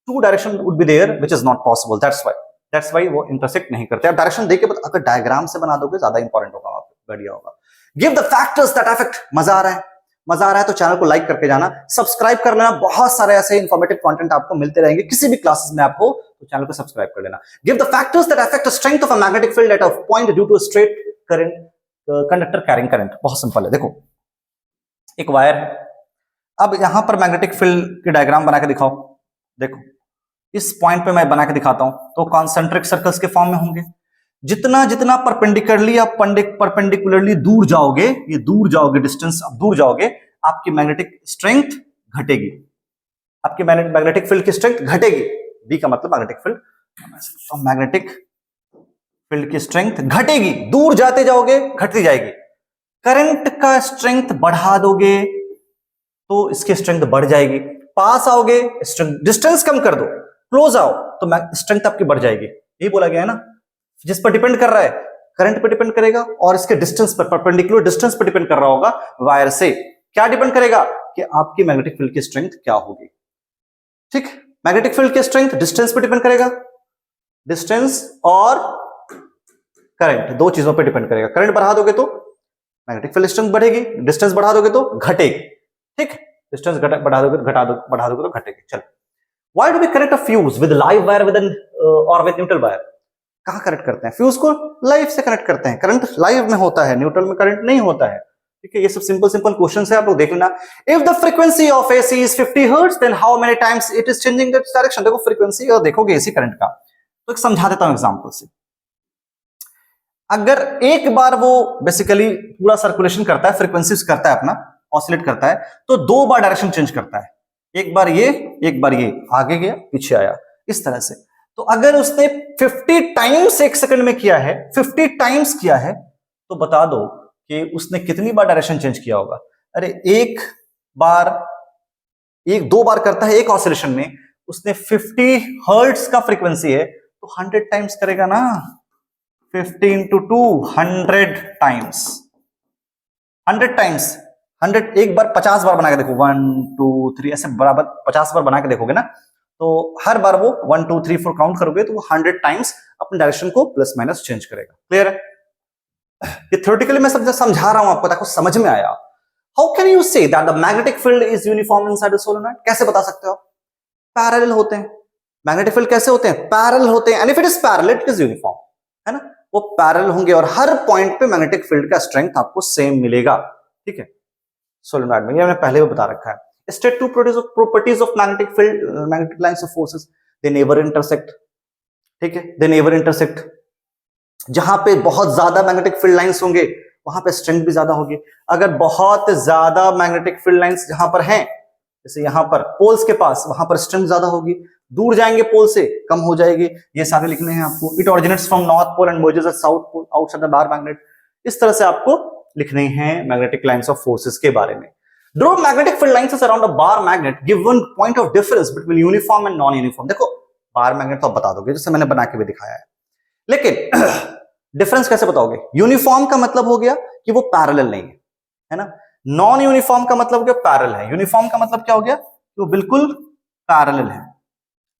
Speaker 1: two direction would be there which is not possible, that's why वो इंटरसेक्ट नहीं करते। आप डायरेक्शन देके अगर डायग्राम से बना दोगे ज्यादा इंपॉर्टेंट होगा, आप बढ़िया होगा। Give the factors that affect. मजा आ रहा है, मजा आ रहा है तो चैनल को लाइक करके जाना, सब्सक्राइब कर लेना, बहुत सारे ऐसे इंफॉर्मेटिव कंटेंट आपको मिलते रहेंगे, किसी भी क्लासेस में आप हो तो चैनल को सब्सक्राइब कर लेना। Give the factors that affect the strength of a magnetic field at a point due to straight current conductor carrying current. बहुत सिंपल है, देखो एक वायर है, अब यहां पर मैग्नेटिक फील्ड की डायग्राम बना के दिखाओ। देखो इस पॉइंट पे मैं बना के दिखाता हूं, तो कॉन्सेंट्रिक सर्कल्स के फॉर्म में होंगे। जितना जितना परपेंडिकुलरली आप परपेंडिकुलरली दूर जाओगे, ये दूर जाओगे, डिस्टेंस आप दूर जाओगे, आपकी मैग्नेटिक स्ट्रेंथ घटेगी, आपकी मैग्नेटिक फील्ड की स्ट्रेंथ घटेगी। बी का मतलब मैग्नेटिक फील्ड, मैग्नेटिक फील्ड की स्ट्रेंथ घटेगी, दूर जाते जाओगे घटती जाएगी। करंट का स्ट्रेंथ बढ़ा दोगे तो इसकी स्ट्रेंथ बढ़ जाएगी, पास आओगे डिस्टेंस कम कर दो, क्लोज आओ तो स्ट्रेंथ आपकी बढ़ जाएगी। यही बोला गया है ना, जिस पर डिपेंड कर रहा है, करंट पर डिपेंड करेगा और इसके डिस्टेंस पर, परपेंडिकुलर डिस्टेंस पर डिपेंड कर रहा होगा वायर से। क्या डिपेंड करेगा कि आपकी मैग्नेटिक फील्ड की स्ट्रेंथ क्या होगी, ठीक। मैग्नेटिक फील्ड की स्ट्रेंथ डिस्टेंस पर डिपेंड करेगा, डिस्टेंस और करंट, दो चीजों पर डिपेंड करेगा। करंट बढ़ा दोगे तो मैग्नेटिक फील्ड स्ट्रेंथ बढ़ेगी, डिस्टेंस बढ़ा दोगे तो घटेगी। ठीक, डिस्टेंस बढ़ा दोगे बढ़ा दोगे तो घटेगी। चलो, why do we connect a fuse with live wire with और विद न्यूट्रल वायर? कहां कनेक्ट करते हैं? फ्यूज को लाइव से कनेक्ट करते हैं। करंट लाइव में होता है, न्यूट्रल में करंट नहीं होता है। ठीक है, ये सब सिंपल सिंपल क्वेश्चन है, आप लोग देख लेना। If the frequency of AC is 50 hertz then how many times it is changing its direction. देखो फ्रीक्वेंसी और देखोगे एसी करंट का, तो एक समझा देता हूं एग्जांपल से। अगर एक बार वो बेसिकली पूरा सर्कुलेशन करता है, फ्रीक्वेंसी करता है अपना, ऑसिलेट करता है, तो दो बार डायरेक्शन चेंज करता है। एक बार ये, एक बार ये, आगे गया पीछे आया, इस तरह से। तो अगर उसने 50 टाइम्स एक सेकंड में किया है, 50 टाइम्स किया है, तो बता दो कि उसने कितनी बार डायरेक्शन चेंज किया होगा। अरे एक बार, एक दो बार करता है एक ऑसिलेशन में, उसने 50 हर्ट्ज का फ्रीक्वेंसी है, तो 100 टाइम्स करेगा ना। 50 into 2 100 टाइम्स, 100 टाइम्स, 100 एक बार 50 बार बना के देखो, 1 2 3 ऐसे बराबर 50 बार बना के देखोगे ना, तो हर बार वो 1 2 3 4 काउंट करोगे तो वो 100 टाइम्स अपने डायरेक्शन को प्लस माइनस चेंज करेगा। क्लियर है? ये थ्योरेटिकली मैं सब समझा रहा हूं आपको ताकि समझ में आया। How can you say that the magnetic field is uniform inside the solenoid? कैसे बता सकते हो? पैरेलल होते हैं। मैग्नेटिक फील्ड कैसे होते हैं? पैरेलल होते हैं। And if it is parallel it is uniform, है ना? वो पैरेलल होंगे और हर पॉइंट पे मैग्नेटिक फील्ड का स्ट्रेंथ आपको सेम मिलेगा। ठीक है, सोलेनॉइड में ये मैंने पहले भी बता रखा है। State two properties of magnetic field, magnetic lines of forces, they never intersect. ठीक है, दे नेवर इंटरसेक्ट। जहां पे बहुत ज्यादा मैग्नेटिक फील्ड लाइंस होंगे वहां पे स्ट्रेंथ भी ज्यादा होगी। अगर बहुत ज्यादा मैग्नेटिक फील्ड लाइंस जहां पर हैं, जैसे यहां पर पोल्स के पास, वहां पर स्ट्रेंथ ज्यादा होगी। दूर जाएंगे पोल से, कम हो जाएगी। ये सारे लिखने हैं आपको। It originates from north pole and moves at south pole outside the bar magnet. इस तरह से आपको लिखने हैं मैग्नेटिक लाइंस ऑफ फोर्सेस के बारे में। Draw magnetic field lines around a bar magnet, give one point of difference between uniform and non uniform. देखो बार मैग्नेट तो आप बता दोगे, जैसे मैंने बना के भी दिखाया है, लेकिन डिफरेंस कैसे बताओगे? यूनिफॉर्म का मतलब हो गया कि वो पैरेलल नहीं है, है ना? नॉन यूनिफॉर्म का मतलब हो गया पैरेलल है। यूनिफॉर्म का मतलब क्या हो गया? वो बिल्कुल पैरेलल है,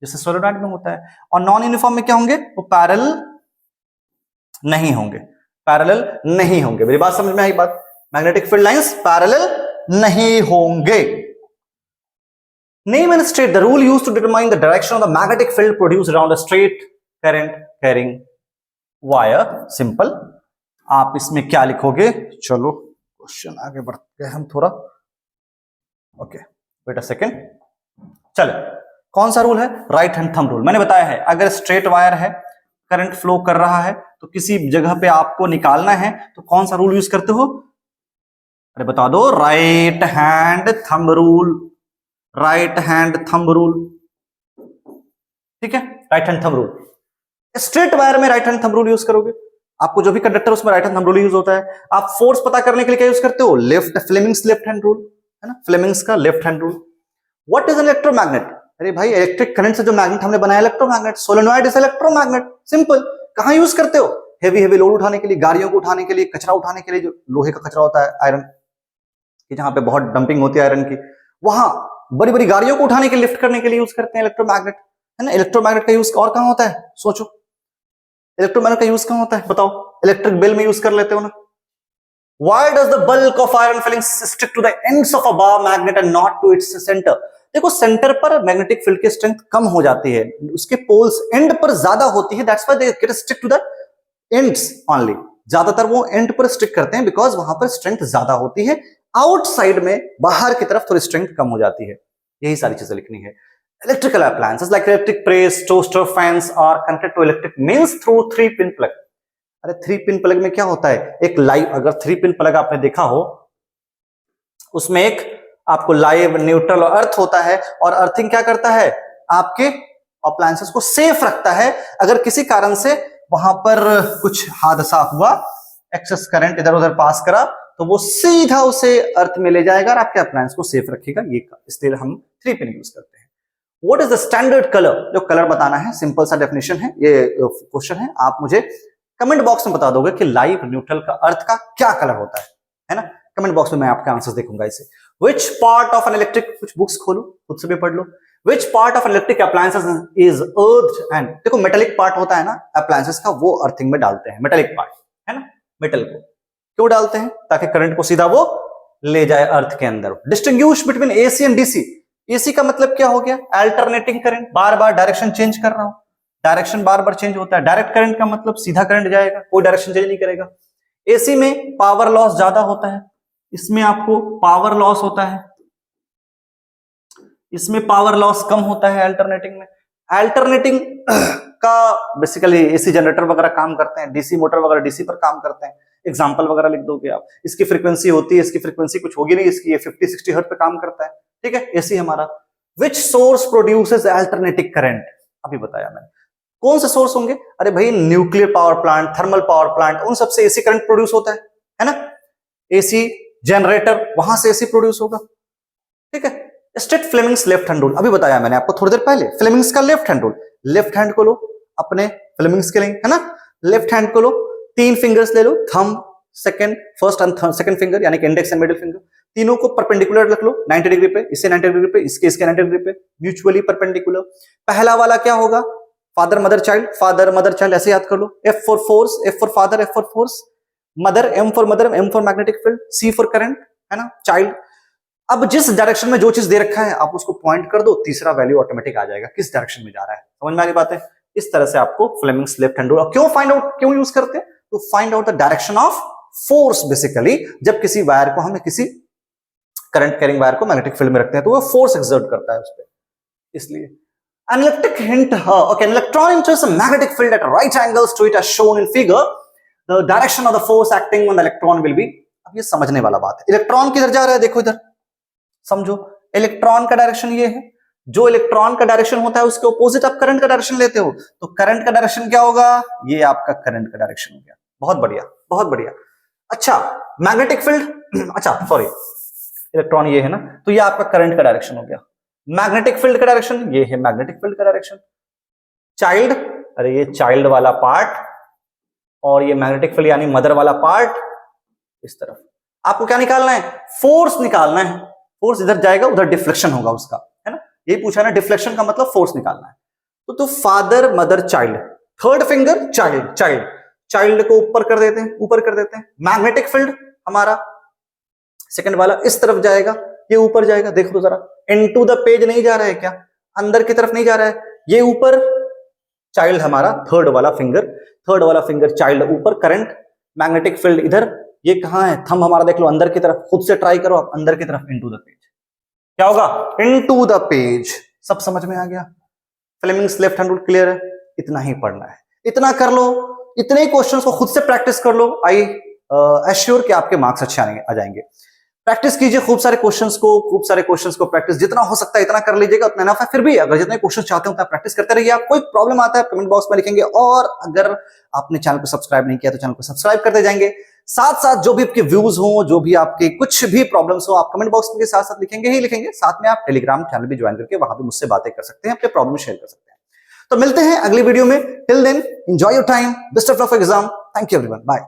Speaker 1: जैसे सोलेनॉइड में होता है। और नॉन यूनिफॉर्म में क्या होंगे? वो पैरेलल नहीं होंगे, पैरेलल नहीं होंगे। मेरी बात समझ में आई? बात, मैग्नेटिक फील्ड लाइंस पैरेलल नहीं होंगे। Name and state the rule used to determine the direction of the magnetic field produced around a straight current carrying wire. Simple. आप इसमें क्या लिखोगे? चलो क्वेश्चन आगे बढ़ते हैं हम थोड़ा। Okay, wait a second. चलो, कौन सा रूल है? Right hand thumb rule. मैंने बताया है अगर स्ट्रेट वायर है, करंट फ्लो कर रहा है, तो किसी जगह पे आपको निकालना है तो कौन सा रूल यूज करते हो? अरे बता दो, right hand thumb rule. Right hand thumb rule, ठीक है, right hand thumb rule. Straight wire में right hand thumb rule use करोगे। आपको जो भी कंडक्टर उसमें right hand thumb rule use होता है। आप फोर्स पता करने के लिए क्या यूज करते हो? Left, Fleming's left hand rule, है ना? फ्लेमिंग्स का left hand rule. What is electromagnet? अरे भाई, इलेक्ट्रिक करंट से जो मैग्नेट हमने बनाया electromagnet. Solenoid is electromagnet. Simple. कहां यूज करते हो? हेवी हेवी लोड उठाने के लिए, गाड़ियों को उठाने के लिए, कचरा उठाने के लिए, जो लोहे का कचरा होता है, आयरन की, जहां पे बहुत डंपिंग होती है आयरन की, वहां बड़ी बड़ी गाड़ियों को उठाने के लिए, लिफ्ट करने के लिए यूज करते हैं इलेक्ट्रोमैग्नेट, है ना? इलेक्ट्रोमैग्नेट का यूज और कहां होता है? सोचो, इलेक्ट्रोमैग्नेट का यूज कहां होता है? बताओ। इलेक्ट्रिक बेल में यूज कर लेते हो ना। Why does the bulk of iron filings stick to the ends of a bar magnet and not to its center? देखो सेंटर पर मैग्नेटिक फील्ड की स्ट्रेंथ कम हो जाती है, उसके पोल्स एंड पर ज्यादा होती है। That's why they get stick to the ends only. ज्यादातर वो एंड पर स्टिक करते हैं बिकॉज वहां पर स्ट्रेंथ ज्यादा होती है। आउटसाइड में, बाहर की तरफ थोड़ी स्ट्रेंथ कम हो जाती है। यही सारी चीजें लिखनी है। Electrical appliances like electric press, toaster, fans are connected to electric mains through 3-pin plug. अरे 3-pin प्लग में क्या होता है? एक लाइव, अगर 3-pin प्लग आपने देखा हो, उसमें एक आपको लाइव, न्यूट्रल और अर्थ होता है। और अर्थिंग क्या करता है? आपके अप्लायंसेस को सेफ रखता है। अगर किसी कारण से वहां पर कुछ हादसा हुआ, एक्सेस करंट इधर उधर पास करा, तो वो सीधा उसे अर्थ में ले जाएगा और आपके अप्लायंस को सेफ रखेगा। ये इसलिए हम 3-pin यूज करते हैं। What is the standard color? जो कलर बताना है, सिंपल सा डेफिनेशन है, ये क्वेश्चन है। आप मुझे कमेंट बॉक्स में बता दोगे कि लाइव, न्यूट्रल का अर्थ का क्या कलर होता है ना? कमेंट बॉक्स में मैं आपके आंसर्स देखूंगा इसे। Which part of an electric, कुछ बुक्स खोलो, खुद से भी पढ़ लो। Which part of electric appliances is earthed, देखो मेटेलिक पार्ट होता है ना अप्लायंसेस का, वो अर्थिंग में डालते हैं, मेटेलिक पार्ट है ना, मेटल को क्यों डालते हैं, ताकि करंट को सीधा वो ले जाए अर्थ के अंदर। Distinguish between AC and DC, AC का मतलब क्या हो गया, अल्टरनेटिंग करंट, बार बार डायरेक्शन चेंज कर रहा हूं, डायरेक्शन बार बार चेंज होता है। डायरेक्ट करंट का मतलब सीधा करंट जाएगा, कोई डायरेक्शन चेंज नहीं करेगा। एसी में पावर लॉस ज्यादा होता है, इसमें आपको पावर लॉस होता है, इसमें पावर लॉस कम होता है अल्टरनेटिंग में। अल्टरनेटिंग का बेसिकली एसी जनरेटर वगैरह काम करते हैं, डीसी मोटर वगैरह डीसी पर काम करते हैं। एग्जांपल वगैरह लिख दोगे आप, इसकी फ्रीक्वेंसी होती है, इसकी फ्रीक्वेंसी कुछ होगी नहीं, इसकी ये 50-60 हर्ट्ज पे काम करता है, ठीक है, एसी हमारा। Which source produces alternating current, अभी बताया मैंने, कौन से सोर्स होंगे, अरे भाई nuclear power plant, thermal power plant, उन सबसे एसी करंट प्रोड्यूस होता है ना, एसी जनरेटर, वहां से एसी प्रोड्यूस होगा, ठीक है। State Fleming's left hand rule, अभी बताया मैंने आपको थोड़ी देर पहले, फ्लेमिंग्स का left hand rule, left hand को लो अपने फ्लेमिंग्स के लिए, है ना, लेफ्ट हैंड को लो, 3 फिंगर्स ले लो, thumb, second, first and second finger यानी कि इंडेक्स एंड मिडिल फिंगर, तीनों को परपेंडिकुलर रख लो 90 डिग्री पे, इससे 90 डिग्री पे, इसके 90 डिग्री पे, म्यूचुअली परपेंडिकुलर। पहला वाला क्या होगा, father mother child, father mother child, ऐसे याद कर लो, F for force, F for father, F for force, mother, M for mother, M for magnetic field, C for current, है ना, चाइल्ड। अब जिस डायरेक्शन में जो चीज दे रखा है आप उसको पॉइंट कर दो, तीसरा वैल्यू ऑटोमेटिक आ जाएगा किस डायरेक्शन में जा रहा है। समझ में आ रही बात है, इस तरह से आपको फ्लेमिंग्स लेफ्ट हैंड रूल, क्यों फाइंड आउट, क्यों यूज करते हैं, to find out the direction of force. Basically जब किसी वायर को, हमें किसी करंट कैरिंग वायर को मैग्नेटिक फील्ड में रखते हैं तो वो फोर्स एक्सर्ट करता है उस पर, इसलिए an electric hint okay, an electron enters a magnetic field at right angles to it as shown in figure, the direction of the force acting on the electron will be, अब ये समझने वाला बात है, इलेक्ट्रॉन किधर जा रहा है, देखो इधर समझो, इलेक्ट्रॉन का डायरेक्शन ये है, जो इलेक्ट्रॉन का डायरेक्शन होता है उसके ऑपोजिट आप करंट का डायरेक्शन लेते हो, तो करंट का डायरेक्शन क्या होगा, ये आपका करंट का डायरेक्शन हो गया। बहुत बढ़िया, बहुत बढ़िया। अच्छा मैग्नेटिक फील्ड, अच्छा सॉरी, इलेक्ट्रॉन ये है ना, तो ये आपका करंट का डायरेक्शन हो गया। मैग्नेटिक फील्ड का डायरेक्शन ये है, मैग्नेटिक फील्ड का डायरेक्शन। चाइल्ड, अरे ये चाइल्ड वाला पार्ट, और ये मैग्नेटिक फील्ड यानी मदर वाला पार्ट, इस तरफ आपको क्या निकालना है, फोर्स निकालना है। फोर्स इधर जाएगा उधर डिफ्लेक्शन होगा उसका, है ना, यही पूछा ना, डिफ्लेक्शन का मतलब फोर्स निकालना है। तो father mother child, third finger child, child, child को ऊपर कर देते हैं, ऊपर कर देते हैं। मैग्नेटिक फील्ड हमारा सेकंड वाला इस तरफ जाएगा, ये ऊपर जाएगा, देख लो जरा, इनटू द पेज नहीं जा रहा है क्या, अंदर की तरफ नहीं जा रहा है, ये ऊपर, चाइल्ड हमारा थर्ड वाला फिंगर, थर्ड वाला फिंगर चाइल्ड ऊपर, करंट, मैग्नेटिक फील्ड इधर, ये कहां है, थंब हमारा देख लो अंदर की तरफ, खुद से ट्राई करो आप, अंदर की तरफ, इनटू द पेज, क्या होगा, इनटू द पेज। सब समझ में आ गया, Fleming's left hand rule clear है, इतना ही पढ़ना है, इतना कर लो, इतने ही क्वेश्चंस को खुद से प्रैक्टिस कर लो, आई एश्योर कि आपके मार्क्स अच्छे आ जाएंगे। प्रैक्टिस कीजिए खूब सारे क्वेश्चंस को प्रैक्टिस जितना हो सकता है इतना कर लीजिएगा, उतना इनफ है। फिर भी अगर जितने क्वेश्चन चाहते हो उतना प्रैक्टिस करते रहिए। आप कोई प्रॉब्लम आता है कमेंट बॉक्स में लिखेंगे, और अगर आपने चैनल को सब्सक्राइब नहीं किया तो चैनल को सब्सक्राइब करते जाएंगे। साथ साथ जो भी आपके व्यूज हो, जो भी आपके कुछ भी प्रॉब्लम्स हो, आप कमेंट बॉक्स में साथ साथ लिखेंगे ही लिखेंगे। साथ में आप टेलीग्राम चैनल भी ज्वाइन करके वहां पे मुझसे बातें कर सकते हैं, अपने प्रॉब्लम शेयर कर सकते हैं। तो मिलते हैं अगली वीडियो में, till then enjoy your time, best of luck for exam, thank you everyone, bye.